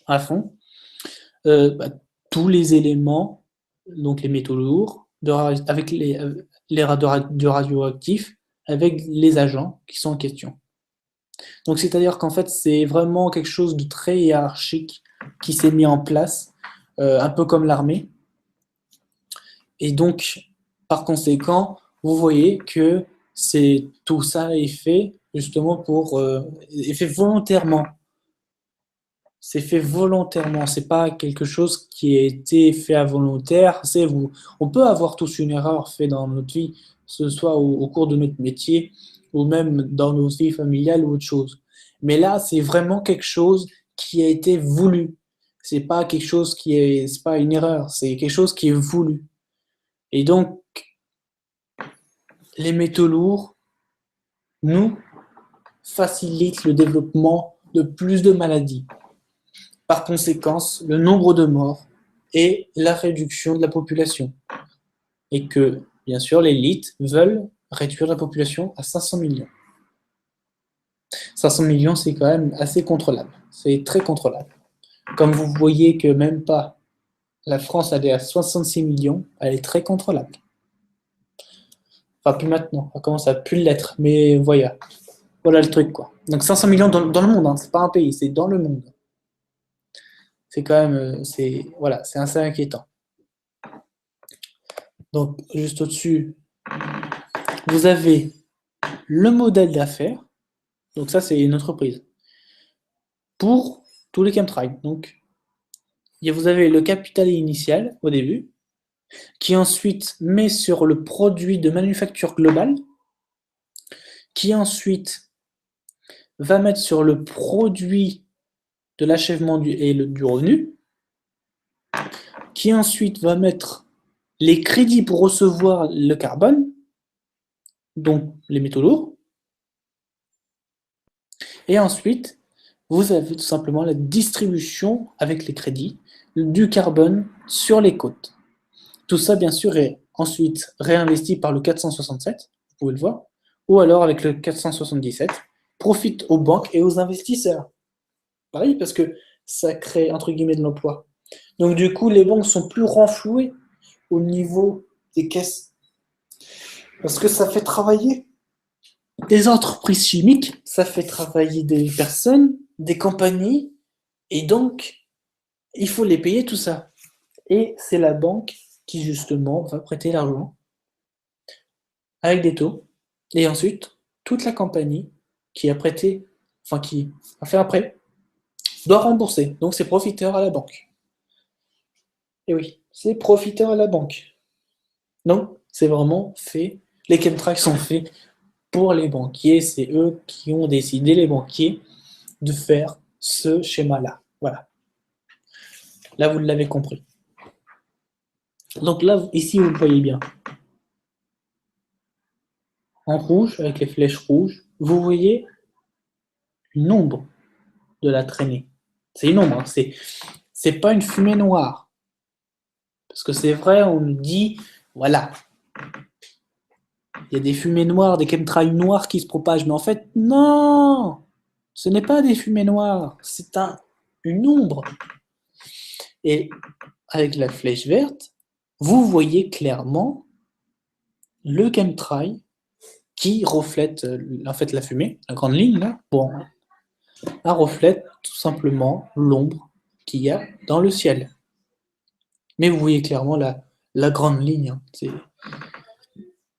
à fond, bah, tous les éléments, donc les métaux lourds, avec les radioactifs, avec les agents qui sont en question. Donc c'est-à-dire qu'en fait, c'est vraiment quelque chose de très hiérarchique qui s'est mis en place, un peu comme l'armée. Et donc, par conséquent, vous voyez que tout ça est fait justement est fait volontairement. C'est fait volontairement, c'est pas quelque chose qui a été fait à volontaire. On peut avoir tous une erreur faite dans notre vie, que ce soit au cours de notre métier ou même dans nos vies familiales ou autre chose. Mais là, c'est vraiment quelque chose qui a été voulu. C'est pas quelque chose c'est pas une erreur, c'est quelque chose qui est voulu. Et donc, les métaux lourds nous facilitent le développement de plus de maladies. Par conséquent, le nombre de morts et la réduction de la population. Et que, bien sûr, l'élite veulent réduire la population à 500 millions. 500 millions, c'est quand même assez contrôlable. C'est très contrôlable. Comme vous voyez que même pas la France, elle est à 66 millions, elle est très contrôlable. Enfin, plus maintenant, ça commence à plus l'être, mais voilà. Voilà le truc, quoi. Donc 500 millions dans le monde, hein. C'est pas un pays, c'est dans le monde. C'est quand même, voilà, c'est assez inquiétant. Donc, juste au-dessus, vous avez le modèle d'affaires. Donc ça, c'est une entreprise. Pour tous les chemtrails. Donc, vous avez le capital initial au début, qui ensuite met sur le produit de manufacture globale, qui ensuite va mettre sur le produit de l'achèvement du revenu, qui ensuite va mettre les crédits pour recevoir le carbone, donc les métaux lourds, et ensuite vous avez tout simplement la distribution avec les crédits du carbone sur les côtes. Tout ça, bien sûr, est ensuite réinvesti par le 467, vous pouvez le voir, ou alors avec le 477, profite aux banques et aux investisseurs. Pareil, parce que ça crée, entre guillemets, de l'emploi. Donc, du coup, les banques sont plus renflouées au niveau des caisses. Parce que ça fait travailler des entreprises chimiques, ça fait travailler des personnes, des compagnies, et donc, il faut les payer tout ça. Et c'est la banque qui, justement, va prêter l'argent avec des taux. Et ensuite, toute la compagnie qui a prêté, enfin qui a fait un prêt, doit rembourser. Donc c'est profiteur à la banque. Et oui, c'est profiteur à la banque. Donc c'est vraiment fait. Les chemtrails sont faits pour les banquiers. C'est eux qui ont décidé, les banquiers, de faire ce schéma-là. Voilà. Là, vous l'avez compris. Donc là, ici, vous le voyez bien. En rouge, avec les flèches rouges, vous voyez une ombre de la traînée. C'est une ombre, hein. C'est pas une fumée noire. Parce que c'est vrai, on nous dit, voilà, il y a des fumées noires, des chemtrails noirs qui se propagent, mais en fait, non, ce n'est pas des fumées noires, c'est une ombre. Et avec la flèche verte, vous voyez clairement le chemtrail qui reflète en fait la fumée, la grande ligne là, bon, elle reflète tout simplement l'ombre qu'il y a dans le ciel. Mais vous voyez clairement la grande ligne. Hein,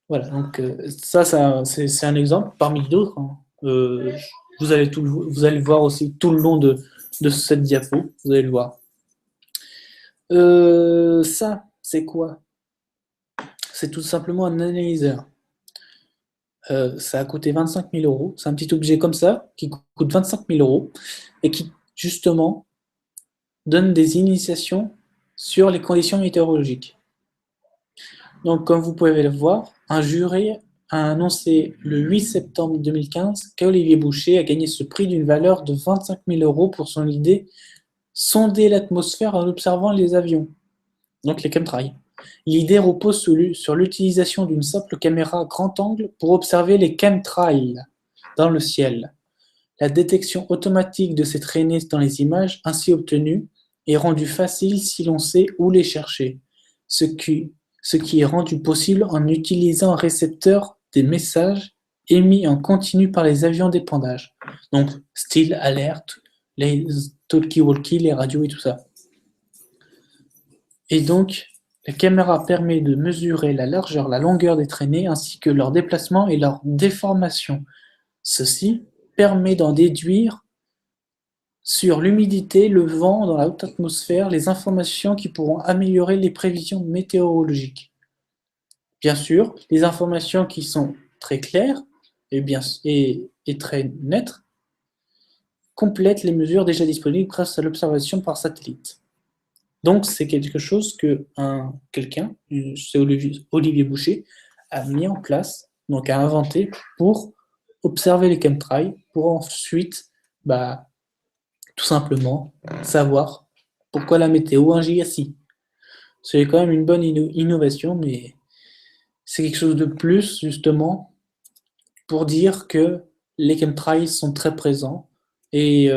voilà, donc ça c'est un exemple parmi d'autres. Hein. Vous allez voir aussi tout le long de cette diapo, vous allez le voir. Ça, c'est quoi? C'est tout simplement un analyseur. Ça a coûté 25 000 euros. C'est un petit objet comme ça qui coûte 25 000 euros et qui, justement, donne des initiations sur les conditions météorologiques. Donc, comme vous pouvez le voir, un jury a annoncé le 8 septembre 2015 qu'Olivier Boucher a gagné ce prix d'une valeur de 25 000 euros pour son idée sonder l'atmosphère en observant les avions, donc les chemtrails. L'idée repose sur l'utilisation d'une simple caméra grand angle pour observer les chemtrails dans le ciel. La détection automatique de ces traînées dans les images ainsi obtenues est rendue facile si l'on sait où les chercher, ce qui est rendu possible en utilisant un récepteur des messages émis en continu par les avions d'épandage, donc style alerte, les talkie-walkie, les radios et tout ça. Et donc, la caméra permet de mesurer la largeur, la longueur des traînées ainsi que leur déplacement et leur déformation. Ceci permet d'en déduire sur l'humidité, le vent dans la haute atmosphère, les informations qui pourront améliorer les prévisions météorologiques. Bien sûr, les informations qui sont très claires et très nettes complètent les mesures déjà disponibles grâce à l'observation par satellite. Donc c'est quelque chose que quelqu'un, c'est Olivier Boucher, a mis en place, donc a inventé pour observer les chemtrails, pour ensuite tout simplement savoir pourquoi la météo agit ainsi. C'est quand même une bonne innovation, mais c'est quelque chose de plus, justement, pour dire que les chemtrails sont très présents et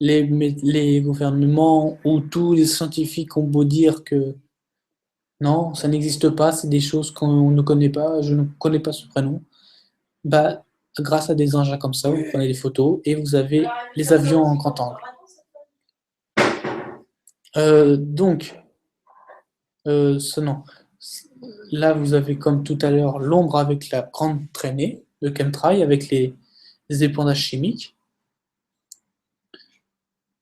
les gouvernements ou tous les scientifiques ont beau dire que non, ça n'existe pas, c'est des choses qu'on ne connaît pas, je ne connais pas ce prénom. Grâce à des engins comme ça, vous prenez des photos et vous avez les avions en grand angle. Donc, non. Là, vous avez comme tout à l'heure l'ombre avec la grande traînée de chemtrail avec les épandages chimiques.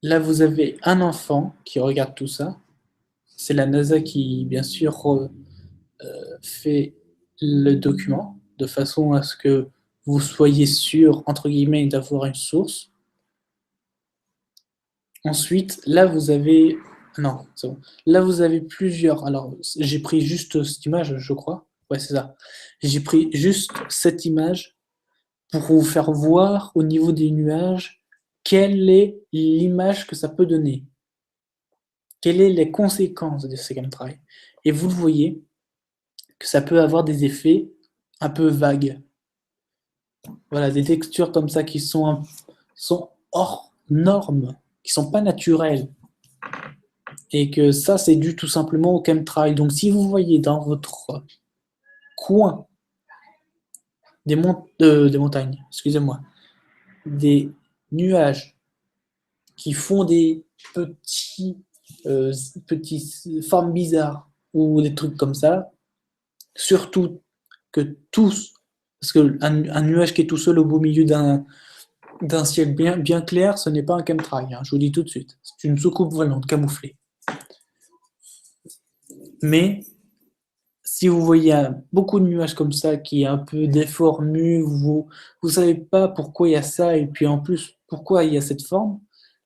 Là, vous avez un enfant qui regarde tout ça. C'est la NASA qui, bien sûr, fait le document de façon à ce que vous soyez sûr, entre guillemets, d'avoir une source. Ensuite, là, vous avez... Non, c'est bon. Là, vous avez plusieurs... Alors, j'ai pris juste cette image, je crois. Ouais, c'est ça. J'ai pris juste cette image pour vous faire voir au niveau des nuages quelle est l'image que ça peut donner? Quelles sont les conséquences de ces chemtrails? Et vous le voyez que ça peut avoir des effets un peu vagues. Voilà, des textures comme ça qui sont hors normes, qui sont pas naturelles. Et que ça, c'est dû tout simplement au chemtrail. Donc si vous voyez dans votre coin des montagnes, excusez-moi, des nuages qui font des petits formes bizarres ou des trucs comme ça, surtout que tous, parce qu'un nuage qui est tout seul au beau milieu d'un ciel bien clair, ce n'est pas un chemtrail, hein, je vous dis tout de suite. C'est une soucoupe volante camouflée. Mais si vous voyez beaucoup de nuages comme ça qui est un peu déformé, vous savez pas pourquoi il y a ça et puis en plus pourquoi il y a cette forme,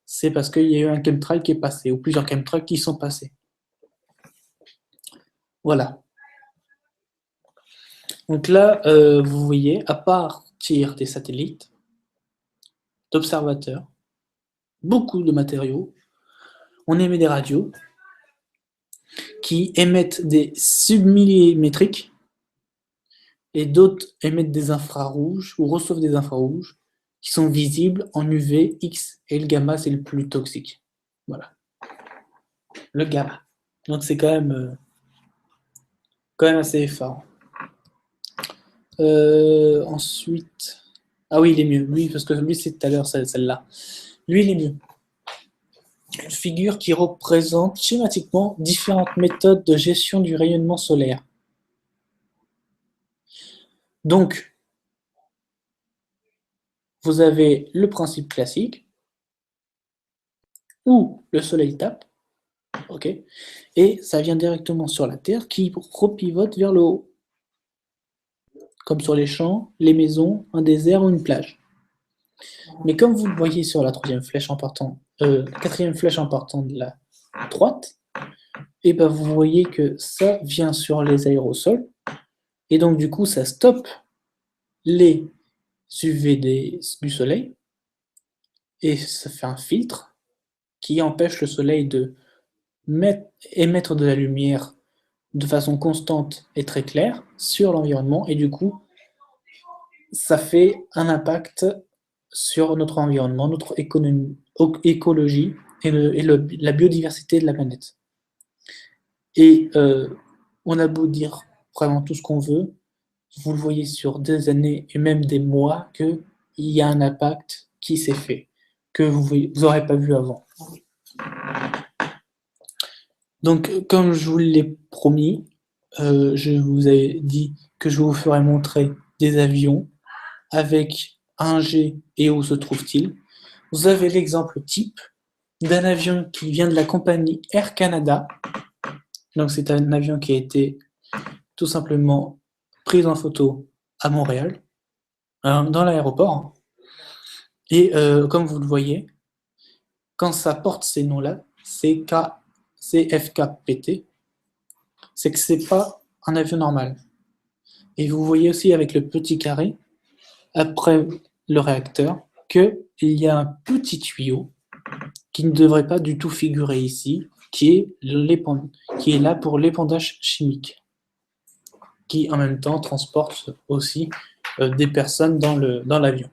c'est parce qu'il y a eu un chemtrail qui est passé ou plusieurs chemtrails qui sont passés. Voilà. Donc là, vous voyez, à partir des satellites, d'observateurs, beaucoup de matériaux, on émet des radios qui émettent des submillimétriques et d'autres émettent des infrarouges ou reçoivent des infrarouges qui sont visibles en UV, X et le gamma, c'est le plus toxique. Voilà. Le gamma. Donc c'est quand même assez effarant. Ensuite. Ah oui, il est mieux. Lui, parce que lui, c'est tout à l'heure celle-là. Lui, il est mieux. Une figure qui représente schématiquement différentes méthodes de gestion du rayonnement solaire. Donc, vous avez le principe classique, où le soleil tape, ok, et ça vient directement sur la Terre qui repivote vers le haut, comme sur les champs, les maisons, un désert ou une plage. Mais comme vous le voyez sur la quatrième flèche en partant de la droite, et ben vous voyez que ça vient sur les aérosols, et donc du coup ça stoppe les UV du soleil, et ça fait un filtre qui empêche le soleil de émettre de la lumière de façon constante et très claire sur l'environnement, et du coup ça fait un impact sur notre environnement, notre écologie et la biodiversité de la planète. Et on a beau dire vraiment tout ce qu'on veut, vous le voyez sur des années et même des mois qu'il y a un impact qui s'est fait, que vous n'aurez pas vu avant. Donc, comme je vous l'ai promis, je vous ai dit que je vous ferai montrer des avions avec un G et où se trouve-t-il. Vous avez l'exemple type d'un avion qui vient de la compagnie Air Canada. Donc, c'est un avion qui a été tout simplement pris en photo à Montréal, dans l'aéroport. Et comme vous le voyez, quand ça porte ces noms-là, CFKPT, c'est que c'est pas un avion normal. Et vous voyez aussi avec le petit carré, après le réacteur, qu'il y a un petit tuyau qui ne devrait pas du tout figurer ici, qui est là pour l'épandage chimique, qui en même temps transporte aussi des personnes dans l'avion.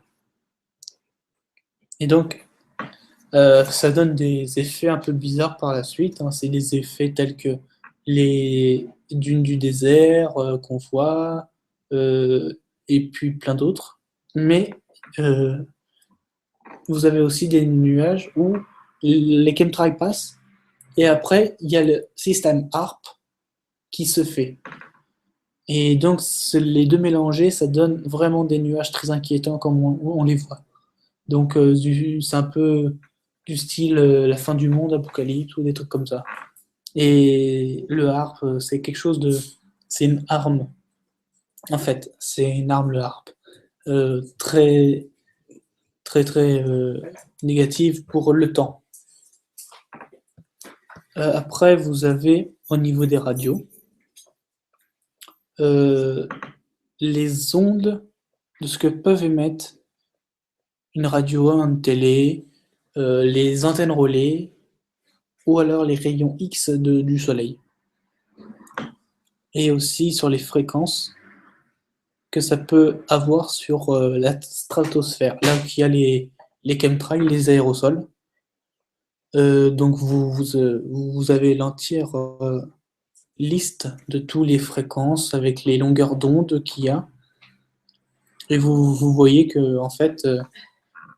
Et donc, ça donne des effets un peu bizarres par la suite, hein. C'est des effets tels que les dunes du désert qu'on voit, et puis plein d'autres. Mais vous avez aussi des nuages où les chemtrails passent, et après, il y a le système HARP qui se fait. Et donc, les deux mélangés, ça donne vraiment des nuages très inquiétants comme on les voit. Donc, c'est un peu du style la fin du monde, apocalypse ou des trucs comme ça. Et le harp, c'est quelque chose de. C'est une arme. En fait, c'est une arme, le harp. Très, très, très négative pour le temps. Après, vous avez, au niveau des radios, les ondes de ce que peuvent émettre une radio, une télé, les antennes relais ou alors les rayons X du Soleil. Et aussi sur les fréquences que ça peut avoir sur la stratosphère, là où il y a les chemtrails, les aérosols. Donc vous avez l'entière liste de toutes les fréquences avec les longueurs d'onde qu'il y a. Et vous voyez que en fait,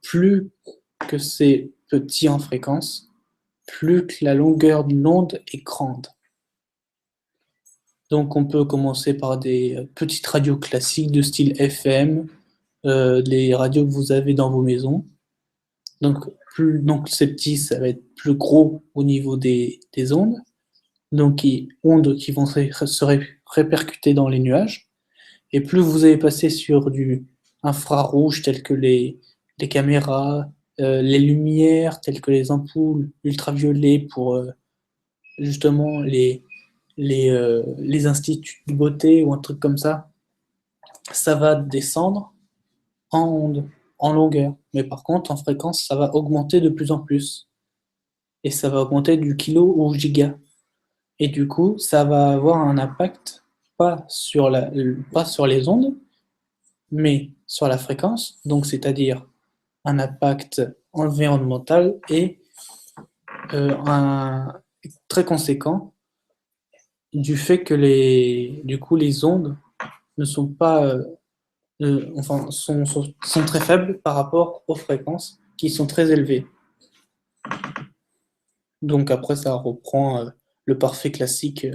plus que c'est petit en fréquence, plus que la longueur de l'onde est grande. Donc on peut commencer par des petites radios classiques de style FM, les radios que vous avez dans vos maisons. Donc c'est petit, ça va être plus gros au niveau des ondes. Donc ondes qui vont se répercuter dans les nuages. Et plus vous allez passer sur du infrarouge tel que les caméras, les lumières telles que les ampoules ultraviolets pour justement les instituts de beauté ou un truc comme ça va descendre en onde, en longueur. Mais par contre, en fréquence, ça va augmenter de plus en plus. Et ça va augmenter du kilo au giga. Et du coup, ça va avoir un impact pas sur les ondes, mais sur la fréquence, donc c'est-à-dire un impact environnemental et un très conséquent du fait que du coup, les ondes ne sont pas, enfin, sont très faibles par rapport aux fréquences qui sont très élevées. Donc après, ça reprend le parfait classique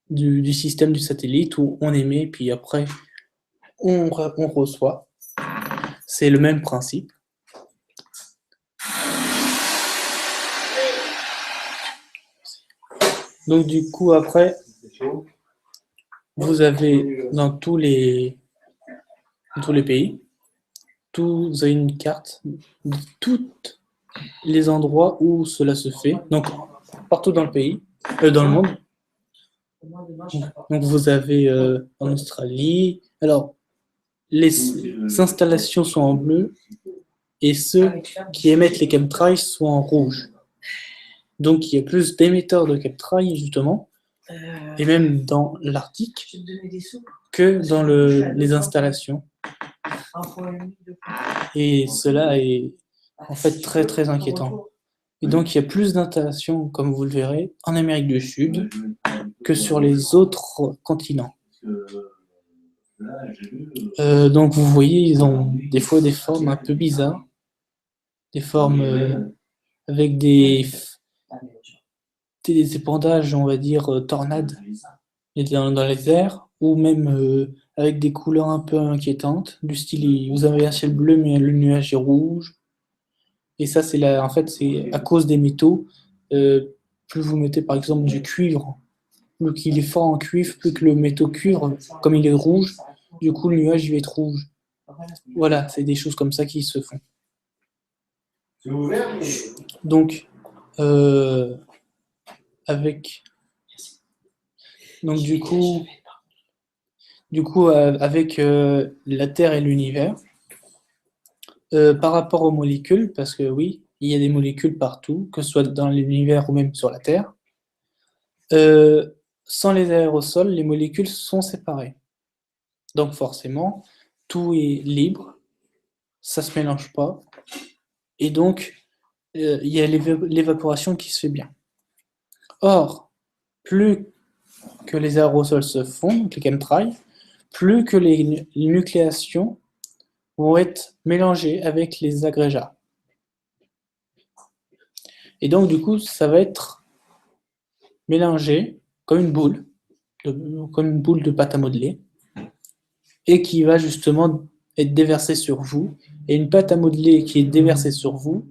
du système du satellite où on émet, puis après, on reçoit. C'est le même principe. Donc du coup, après, vous avez dans tous les pays, vous avez une carte de tous les endroits où cela se fait. Donc partout dans le pays, dans le monde. Donc vous avez en Australie. Alors les installations sont en bleu et ceux qui émettent les chemtrails sont en rouge. Donc il y a plus d'émetteurs de chemtrails justement, et même dans l'Arctique, que dans les installations. Et cela est en fait très très inquiétant. Et donc il y a plus d'installations, comme vous le verrez, en Amérique du Sud que sur les autres continents. Donc vous voyez, ils ont des fois des formes un peu bizarres, des formes avec des épandages, on va dire, tornades dans les airs, ou même avec des couleurs un peu inquiétantes, du style, vous avez un ciel bleu, mais le nuage est rouge. Et ça, en fait, c'est à cause des métaux. Plus vous mettez, par exemple, du cuivre, plus qu'il est fort en cuivre, plus que le métaux cuivre, comme il est rouge, du coup, le nuage, il va être rouge. Voilà, c'est des choses comme ça qui se font. Donc, avec la Terre et l'univers, par rapport aux molécules, parce que oui, il y a des molécules partout, que ce soit dans l'univers ou même sur la Terre. Sans les aérosols, les molécules sont séparées. Donc forcément, tout est libre, ça ne se mélange pas, et donc il y a l'évaporation qui se fait bien. Or, plus que les aérosols se fondent, les chemtrails, plus que les nucléations vont être mélangées avec les agrégats. Et donc, du coup, ça va être mélangé comme une boule de pâte à modeler, et qui va justement être déversée sur vous. Et une pâte à modeler qui est déversée sur vous,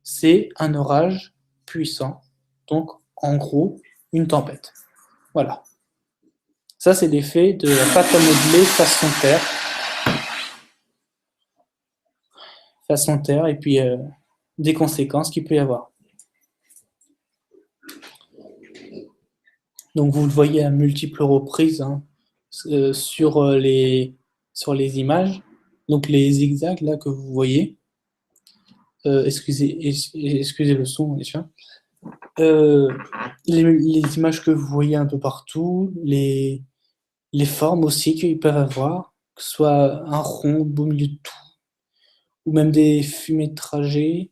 c'est un orage puissant. Donc, en gros, une tempête. Voilà. Ça, c'est l'effet de la pâte à modeler façon Terre, et puis des conséquences qu'il peut y avoir. Donc, vous le voyez à multiples reprises sur les images. Donc, les zigzags là que vous voyez, excusez le son, déjà. Euh, les images que vous voyez un peu partout, les formes aussi qu'ils peuvent avoir, que ce soit un rond au beau milieu de tout, ou même des fumées de trajet.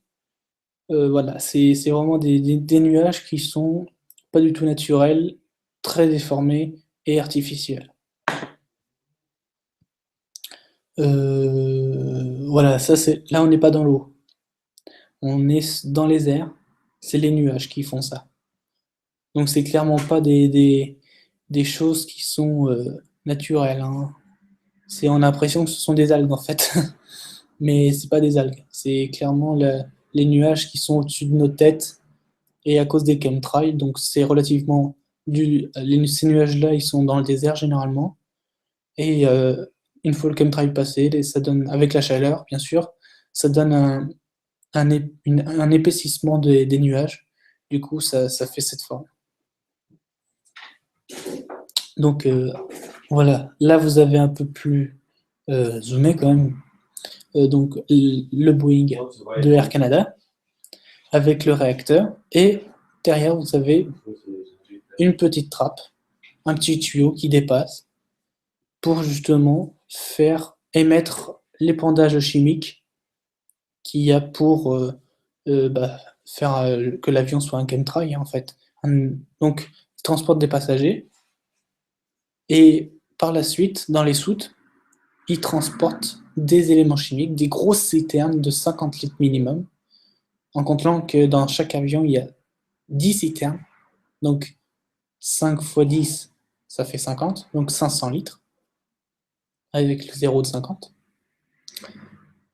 Voilà, c'est vraiment des nuages qui sont pas du tout naturels, très déformés et artificiels. Voilà, ça c'est là on n'est pas dans l'eau, on est dans les airs, c'est les nuages qui font ça. Donc c'est clairement pas des choses qui sont naturelles, hein. On a l'impression que ce sont des algues en fait, mais c'est pas des algues, c'est clairement les nuages qui sont au-dessus de nos têtes et à cause des chemtrails, donc c'est relativement ces nuages-là, ils sont dans le désert généralement, et une fois le chemtrail passé, ça donne, avec la chaleur bien sûr, ça donne un épaississement des nuages, du coup ça fait cette forme. Donc voilà, là vous avez un peu plus zoomé quand même, donc le Boeing de Air Canada avec le réacteur, et derrière vous avez une petite trappe, un petit tuyau qui dépasse pour justement faire émettre l'épandage chimique qui a pour faire que l'avion soit un chemtrail en fait. Donc, il transporte des passagers et par la suite, dans les soutes, il transporte des éléments chimiques, des grosses citernes de 50 litres minimum, en comptant que dans chaque avion, il y a 10 citernes. Donc, 5 fois 10, ça fait 50, donc 500 litres, avec le zéro de 50.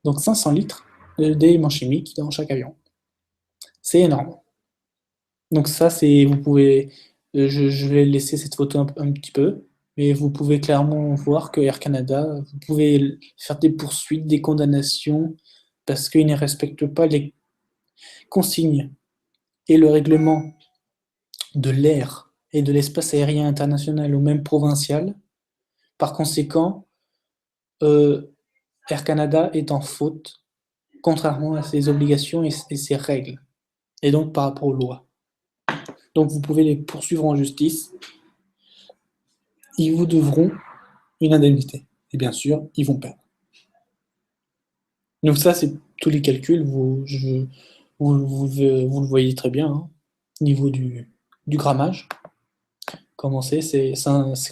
Donc 500 litres d'éléments chimiques dans chaque avion. C'est énorme. Donc ça, vous pouvez, je vais laisser cette photo un petit peu, mais vous pouvez clairement voir que Air Canada, vous pouvez faire des poursuites, des condamnations, parce qu'ils ne respectent pas les consignes et le règlement de l'air et de l'espace aérien international ou même provincial. Par conséquent, Air Canada est en faute, contrairement à ses obligations et ses règles, et donc par rapport aux lois. Donc vous pouvez les poursuivre en justice. Ils vous devront une indemnité. Et bien sûr, ils vont perdre. Donc ça, c'est tous les calculs. Vous le voyez très bien, hein, au niveau du grammage. Comment c'est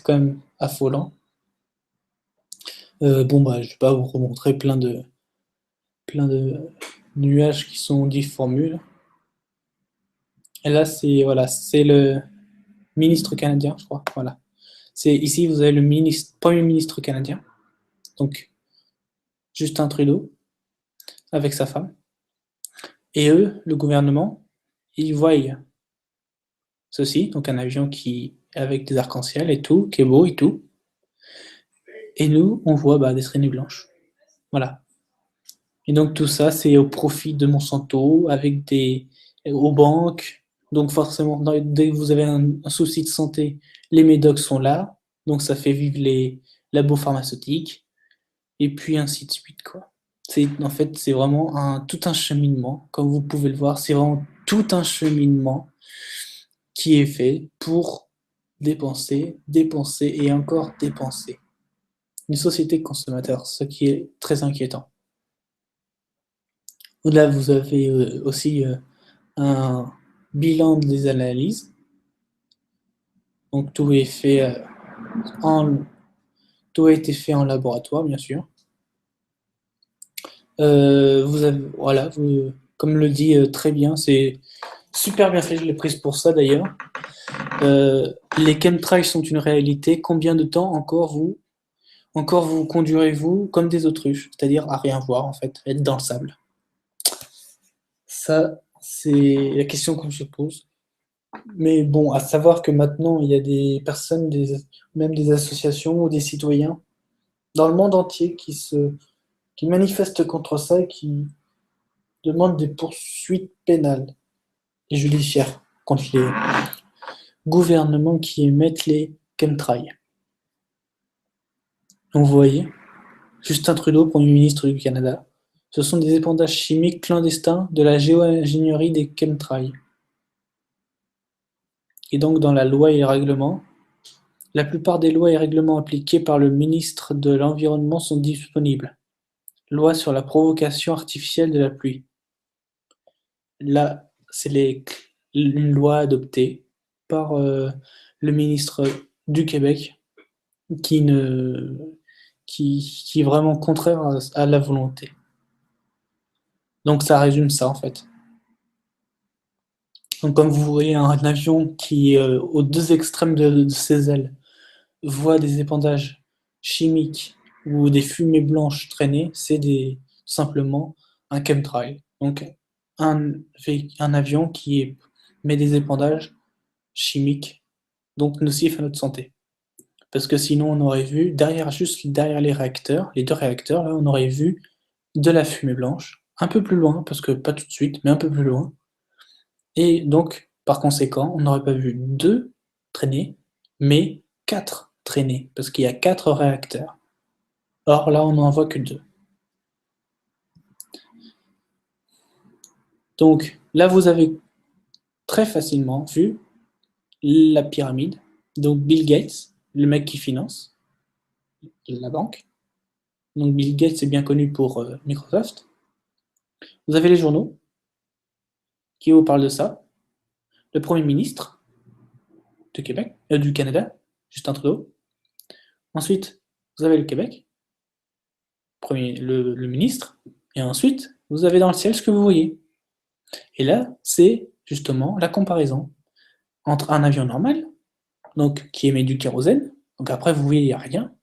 quand même affolant. Bon, bah, je ne vais pas vous remontrer plein de nuages qui sont difformes. Et là, c'est le ministre canadien, je crois. Voilà. Ici, vous avez le premier ministre canadien, donc Justin Trudeau, avec sa femme. Et eux, le gouvernement, ils voient ceci, donc un avion avec des arcs-en-ciel et tout, qui est beau et tout. Et nous, on voit des traînées blanches. Voilà. Et donc tout ça, c'est au profit de Monsanto, aux banques. Donc forcément, dès que vous avez un souci de santé, les médocs sont là. Donc ça fait vivre les labos pharmaceutiques. Et puis ainsi de suite, quoi. En fait, c'est vraiment tout un cheminement. Comme vous pouvez le voir, c'est vraiment tout un cheminement qui est fait pour dépenser, dépenser et encore dépenser. Une société de consommateurs, ce qui est très inquiétant. Là, vous avez aussi un bilan des analyses. Donc tout est fait tout a été fait en laboratoire, bien sûr. Voilà, comme le dit très bien, c'est super bien fait, je l'ai prise pour ça d'ailleurs. Les chemtrails sont une réalité. Combien de temps encore vous conduirez-vous comme des autruches, c'est-à-dire à rien voir en fait, être dans le sable? Ça, c'est la question qu'on se pose. Mais bon, à savoir que maintenant, il y a des personnes, même des associations ou des citoyens dans le monde entier qui manifestent contre ça et qui demandent des poursuites pénales et judiciaires contre les gouvernements qui émettent les chemtrails. Donc vous voyez, Justin Trudeau, Premier ministre du Canada, Ce sont des épandages chimiques clandestins de la géo-ingénierie des chemtrails. Et donc dans la loi et les règlements, la plupart des lois et règlements appliqués par le ministre de l'Environnement sont disponibles. Loi sur la provocation artificielle de la pluie. Là, c'est une loi adoptée par le ministre du Québec qui est vraiment contraire à la volonté. Donc ça résume ça en fait. Donc comme vous voyez un avion qui aux deux extrêmes de ses ailes voit des épandages chimiques ou des fumées blanches traîner, c'est tout simplement un chemtrail. Donc un avion qui met des épandages chimiques, donc nocifs à notre santé. Parce que sinon on aurait vu, juste derrière les réacteurs, les deux réacteurs, là, on aurait vu de la fumée blanche, un peu plus loin, parce que pas tout de suite, mais un peu plus loin. Et donc, par conséquent, on n'aurait pas vu 2 traînées, mais 4 traînées, parce qu'il y a 4 réacteurs. Or là, on n'en voit que 2. Donc là, vous avez très facilement vu la pyramide. Donc Bill Gates, le mec qui finance la banque. Donc Bill Gates est bien connu pour Microsoft. Vous avez les journaux qui vous parlent de ça. Le Premier ministre du Québec, du Canada, Justin Trudeau. Ensuite, vous avez le Québec, le ministre. Et ensuite, vous avez dans le ciel ce que vous voyez. Et là, c'est justement la comparaison entre un avion normal, donc qui émet du kérosène, donc après vous voyez il n'y a rien,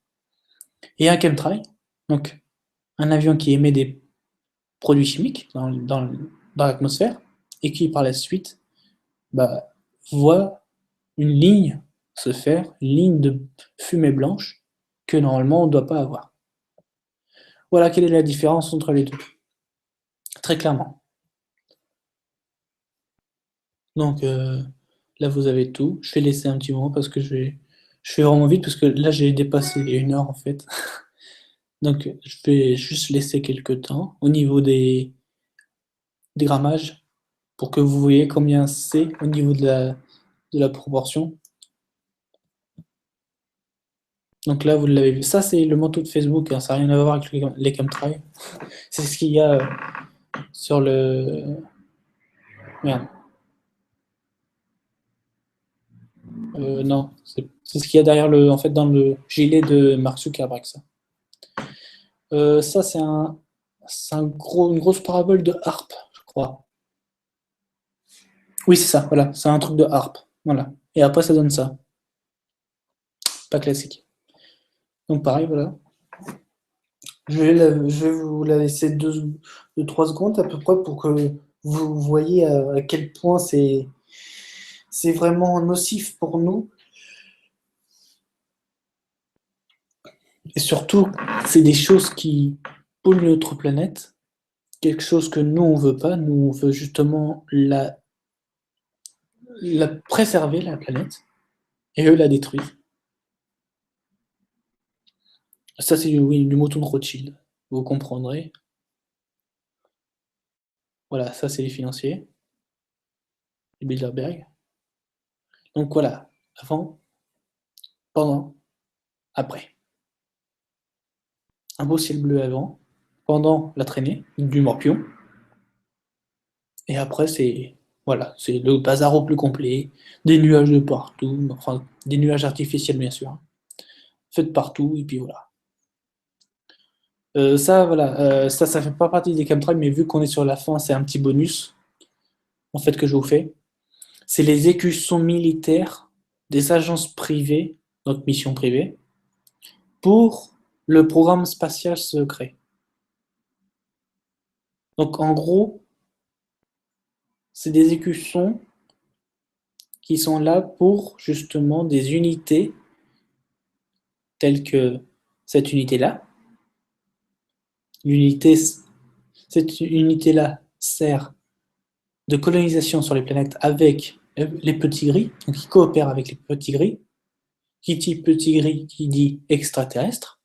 et un chemtrail, donc un avion qui émet des produits chimiques dans l'atmosphère, et qui par la suite voit une ligne se faire, une ligne de fumée blanche que normalement on ne doit pas avoir. Voilà quelle est la différence entre les deux, très clairement. Donc là vous avez tout, je vais laisser un petit moment parce que je fais vraiment vite parce que là j'ai dépassé 1 heure en fait. Donc je vais juste laisser quelques temps au niveau des grammages pour que vous voyez combien c'est au niveau de la proportion. Donc là, vous l'avez vu. Ça, c'est le manteau de Facebook, hein, ça n'a rien à voir avec les chemtrails. C'est ce qu'il y a sur le... Merde. Non, c'est ce qu'il y a derrière en fait, dans le gilet de Mark Zuckerberg, ça. Ça, c'est une grosse parabole de harpe, je crois. Oui, c'est ça, voilà. C'est un truc de harpe. Voilà. Et après, ça donne ça. Pas classique. Donc pareil, voilà. Je vais vous la laisser 2-3 secondes à peu près pour que vous voyez à quel point c'est vraiment nocif pour nous. Et surtout, c'est des choses qui polluent notre planète, quelque chose que nous, on veut pas. Nous, on veut justement la préserver, la planète, et eux la détruisent. Ça, c'est oui, du mouton de Rothschild, vous comprendrez. Voilà, ça, c'est les financiers, les Bilderberg. Donc voilà, avant, pendant, après. Un beau ciel bleu avant, pendant la traînée du Morpion. Et après, c'est voilà, c'est le bazar au plus complet, des nuages de partout, enfin des nuages artificiels bien sûr, faits de partout, et puis voilà. Ça, voilà, ça fait pas partie des chemtrails, mais vu qu'on est sur la fin, c'est un petit bonus en fait que je vous fais. C'est les écussons militaires des agences privées, donc mission privée, pour le programme spatial secret. Donc en gros, c'est des écussons qui sont là pour justement des unités telles que cette unité-là. Cette unité-là sert de colonisation sur les planètes avec les petits gris, donc ils coopèrent avec les petits gris. Qui dit petit gris, qui dit extraterrestre,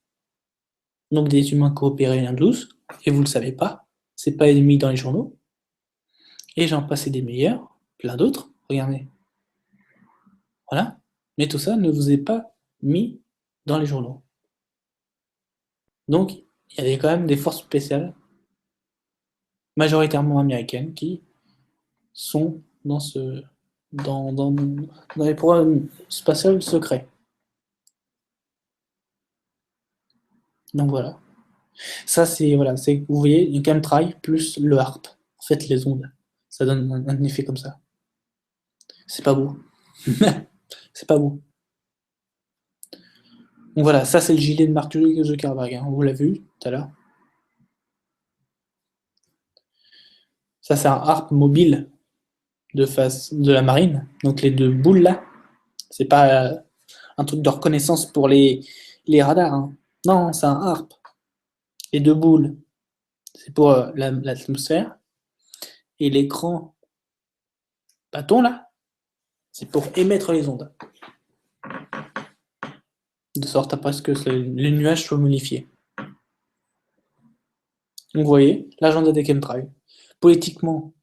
donc des humains coopérés 1 de 12, et vous ne le savez pas. c'est pas mis dans les journaux. Et j'en passais des meilleurs, plein d'autres, regardez. Voilà. Mais tout ça ne vous est pas mis dans les journaux. Donc, il y avait quand même des forces spéciales, majoritairement américaines, qui sont dans les programmes spatiaux secrets. Donc voilà. Ça, c'est, voilà, vous voyez, une chemtrail plus le HARP. En fait, les ondes. Ça donne un effet comme ça. C'est pas beau. C'est pas beau. Donc voilà, ça c'est le gilet de Mark Zuckerberg, hein. Vous l'avez vu tout à l'heure. Ça c'est un HARP mobile de la marine. Donc les deux boules là, c'est pas un truc de reconnaissance pour les radars, hein. Non, c'est un HARP. Les deux boules, c'est pour l'atmosphère. Et l'écran bâton là, c'est pour émettre les ondes. De sorte à ce que les nuages soient modifiés. Donc vous voyez, l'agenda des chemtrails. Politiquement,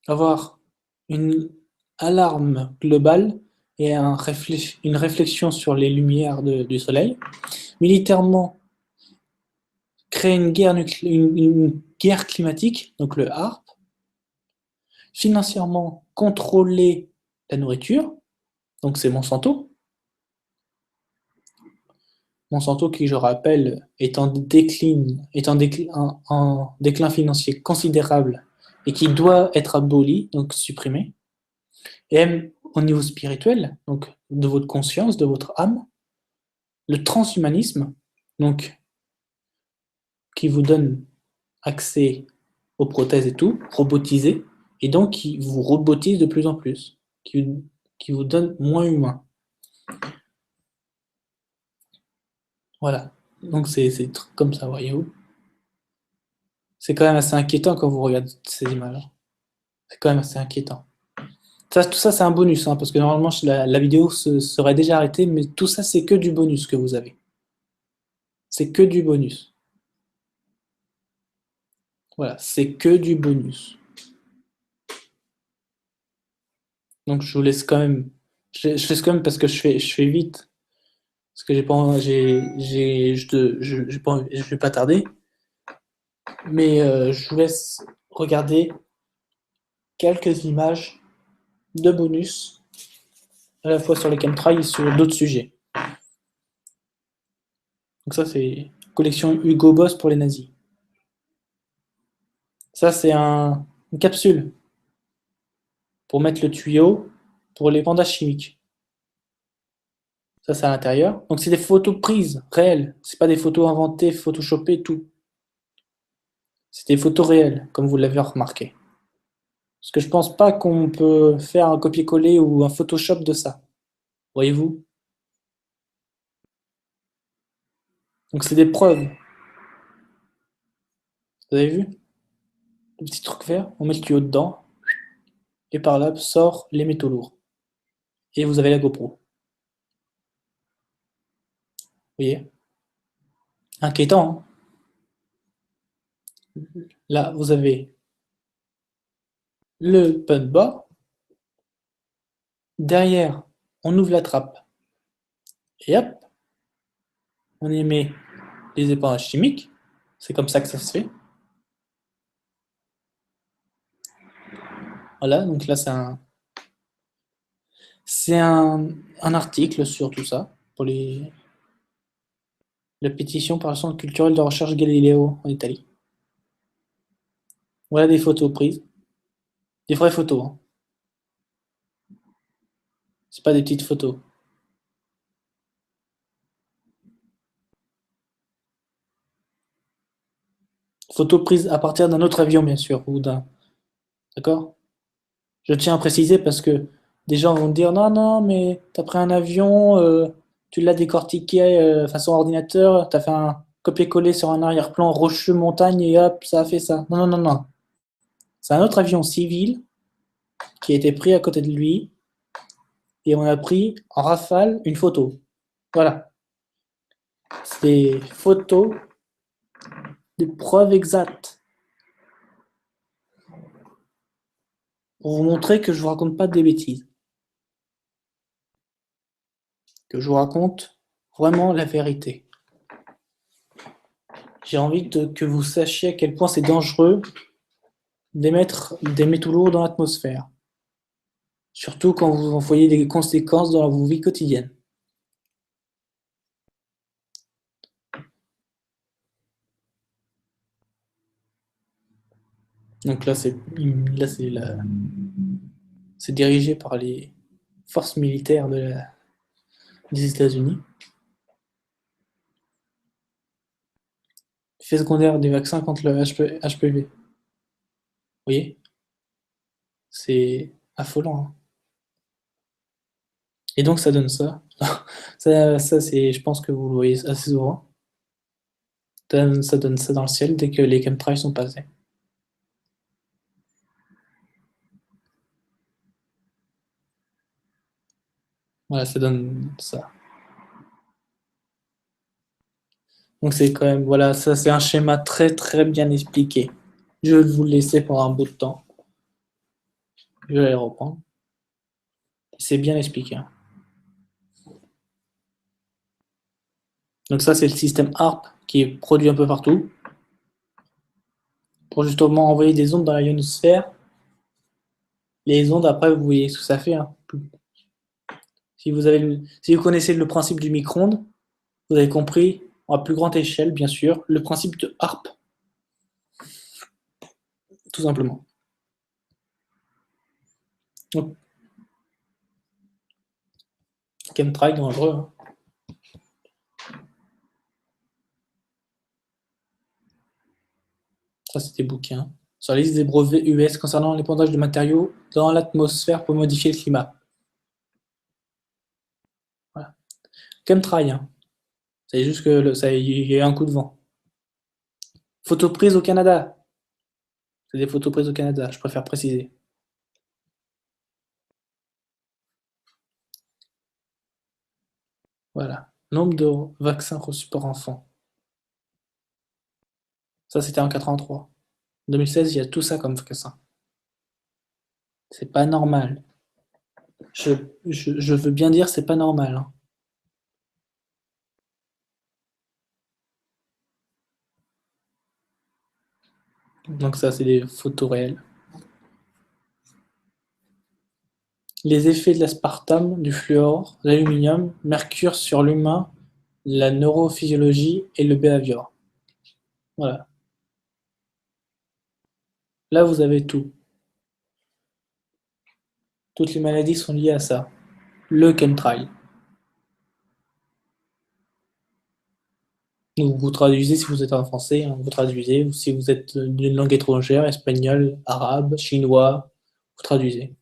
avoir une alarme globale et une réflexion sur les lumières du soleil. Militairement, créer une guerre climatique, donc le HARP. Financièrement, contrôler la nourriture, donc c'est Monsanto. Monsanto qui, je rappelle, est en déclin financier considérable et qui doit être aboli, donc supprimé. Et même au niveau spirituel, donc de votre conscience, de votre âme, le transhumanisme, donc qui vous donne accès aux prothèses et tout, robotisé, et donc qui vous robotise de plus en plus, qui vous donne moins humain. Voilà. Donc c'est des trucs comme ça, voyez-vous. C'est quand même assez inquiétant quand vous regardez ces images. C'est quand même assez inquiétant. Ça, tout ça, c'est un bonus, hein, parce que normalement, la vidéo serait déjà arrêtée, mais tout ça, c'est que du bonus que vous avez. C'est que du bonus. Voilà, c'est que du bonus. Donc je vous laisse quand même. Je laisse quand même parce que je fais vite. Parce que j'ai pas, je vais pas tarder. Mais je vous laisse regarder quelques images de bonus, à la fois sur les chemtrails et sur d'autres sujets. Donc ça, c'est collection Hugo Boss pour les nazis. Ça, c'est une capsule pour mettre le tuyau pour les pandas chimiques. Ça, c'est à l'intérieur. Donc, c'est des photos prises, réelles. C'est pas des photos inventées, photoshopées, tout. C'est des photos réelles, comme vous l'avez remarqué. Parce que je pense pas qu'on peut faire un copier-coller ou un Photoshop de ça. Voyez-vous? Donc, c'est des preuves. Vous avez vu? Le petit truc vert, on met le tuyau dedans, et par là sort les métaux lourds. Et vous avez la GoPro. Vous voyez? Inquiétant, hein? Là, vous avez le pun bas. Derrière, on ouvre la trappe. Et hop, on y met les éponges chimiques. C'est comme ça que ça se fait. Voilà, donc là, c'est un article sur tout ça, pour la pétition par le Centre culturel de recherche Galileo en Italie. Voilà des photos prises. Des vraies photos, hein. C'est pas des petites photos. Photos prises à partir d'un autre avion, bien sûr, ou d'un. D'accord? Je tiens à préciser parce que des gens vont dire non, non, mais t'as pris un avion, tu l'as décortiqué façon ordinateur, t'as fait un copier-coller sur un arrière-plan rocheux montagne et hop, ça a fait ça. Non, non, non, non. C'est un autre avion civil qui a été pris à côté de lui et on a pris en rafale une photo. Voilà. C'est des photos, des preuves exactes. pour vous montrer que je vous raconte pas des bêtises. Que je vous raconte vraiment la vérité. J'ai envie que vous sachiez à quel point c'est dangereux d'émettre des métaux lourds dans l'atmosphère. Surtout quand vous en voyez des conséquences dans vos vies quotidiennes. Donc là, c'est dirigé par les forces militaires des États-Unis. Effet secondaire des vaccins contre le HPV. Vous voyez, c'est affolant, hein. Et donc ça donne ça. Ça c'est, je pense que vous le voyez assez souvent. Ça donne ça dans le ciel dès que les chemtrails sont passés. Voilà, ça donne ça. Donc c'est quand même, voilà, ça c'est un schéma très très bien expliqué. Je vais vous le laisser pour un bout de temps. Je vais les reprendre. C'est bien expliqué, hein. Donc ça c'est le système HARP qui est produit un peu partout pour justement envoyer des ondes dans la ionosphère. Les ondes, après, vous voyez ce que ça fait, hein. Si vous connaissez le principe du micro-ondes, vous avez compris, à plus grande échelle, bien sûr, le principe de HARP, tout simplement. Donc, chemtrail dangereux, hein. Ça, c'était bouquin. Sur la liste des brevets US concernant l'épandage de matériaux dans l'atmosphère pour modifier le climat. Voilà. Chemtrail, hein. C'est juste que il y a un coup de vent. Photos prises au Canada. C'est des photos prises au Canada, je préfère préciser. Voilà. Nombre de vaccins reçus par enfant. Ça, c'était en 83. En 2016, il y a tout ça comme vaccin. C'est pas normal. Je veux bien dire, c'est pas normal, hein. Donc ça, c'est des photos réelles. Les effets de l'aspartame, du fluor, l'aluminium, mercure sur l'humain, la neurophysiologie et le behavior. Voilà. Là, vous avez tout. Toutes les maladies sont liées à ça. Le chemtrail. Donc, vous traduisez si vous êtes en français, hein, vous traduisez. Ou si vous êtes d'une langue étrangère, espagnol, arabe, chinois, vous traduisez.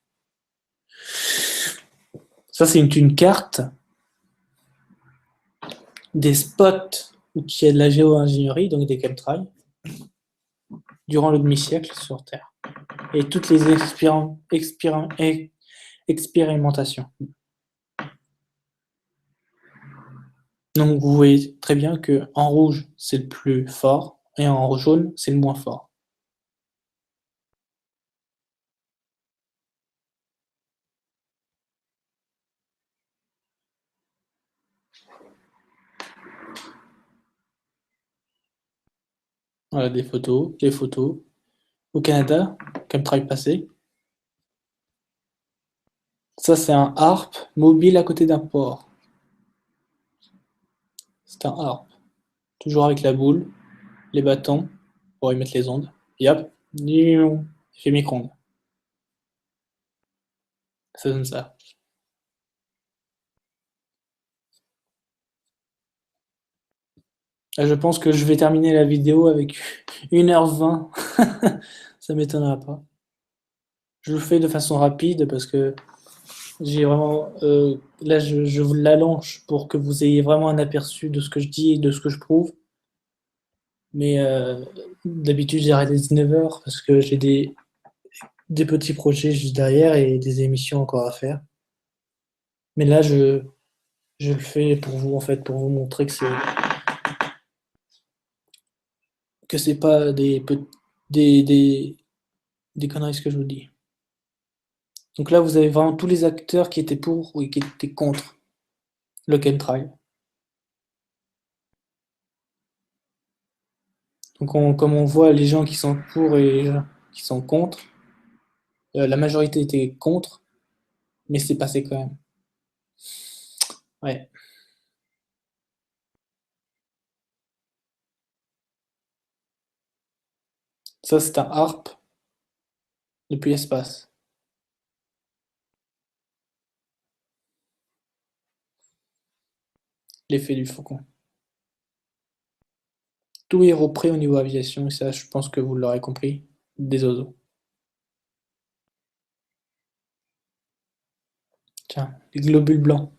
Ça, c'est une carte des spots où il y a de la géo-ingénierie, donc des chemtrails, durant le demi-siècle sur Terre. Et toutes les expérimentations. Donc vous voyez très bien que en rouge, c'est le plus fort, et en jaune, c'est le moins fort. Voilà des photos, les photos. Au Canada, chemtrail passé. Ça, c'est un harp mobile à côté d'un port. C'est un harp. Toujours avec la boule, les bâtons, pour y mettre les ondes. Et hop, il fait micro-ondes. Ça donne ça. Là, je pense que je vais terminer la vidéo avec 1h20. Ça m'étonnera pas. Je le fais de façon rapide parce que j'ai vraiment. Là, je vous l'allonge pour que vous ayez vraiment un aperçu de ce que je dis et de ce que je prouve. Mais d'habitude, j'arrête à 19h parce que j'ai des petits projets juste derrière et des émissions encore à faire. Mais là, je le fais pour vous, en fait, pour vous montrer que c'est pas des conneries ce que je vous dis. Donc là, vous avez vraiment tous les acteurs qui étaient pour ou qui étaient contre le chemtrail. Donc comme on voit les gens qui sont pour et les gens qui sont contre, la majorité était contre, mais c'est passé quand même. Ouais. Ça, c'est un harpe depuis l'espace. L'effet du faucon. Tout est repris au niveau aviation, et ça, je pense que vous l'aurez compris, des oiseaux. Tiens, les globules blancs,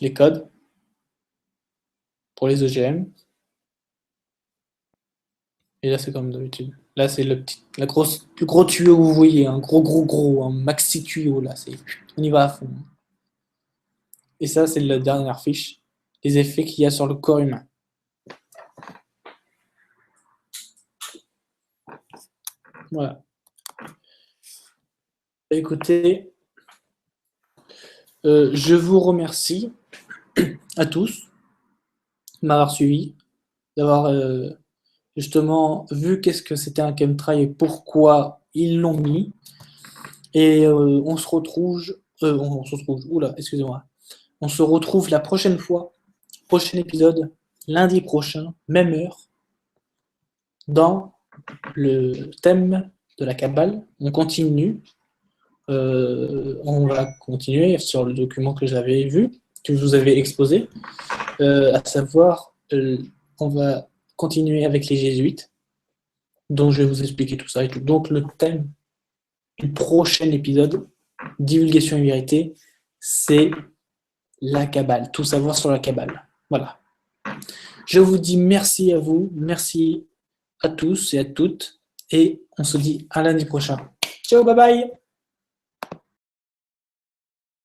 les codes pour les OGM. Et là, c'est comme d'habitude. Là, c'est le gros tuyau que vous voyez, un gros, un maxi tuyau, là. On y va à fond. Et ça, c'est la dernière fiche, les effets qu'il y a sur le corps humain. Voilà. Écoutez, je vous remercie à tous de m'avoir suivi, d'avoir justement vu qu'est-ce que c'était un chemtrail et pourquoi ils l'ont mis. Et on se retrouve, oula, excusez-moi. On se retrouve la prochaine fois, prochain épisode, lundi prochain, même heure, dans le thème de la Kabbale. On continue. On va continuer sur le document que j'avais vu, que je vous avais exposé, à savoir, on va continuer avec les jésuites, dont je vais vous expliquer tout ça et tout. Donc le thème du prochain épisode, divulgation et vérité, c'est la Kabbale, tout savoir sur la Kabbale. Voilà. Je vous dis merci à vous, merci à tous et à toutes, et on se dit à lundi prochain. Ciao, bye bye!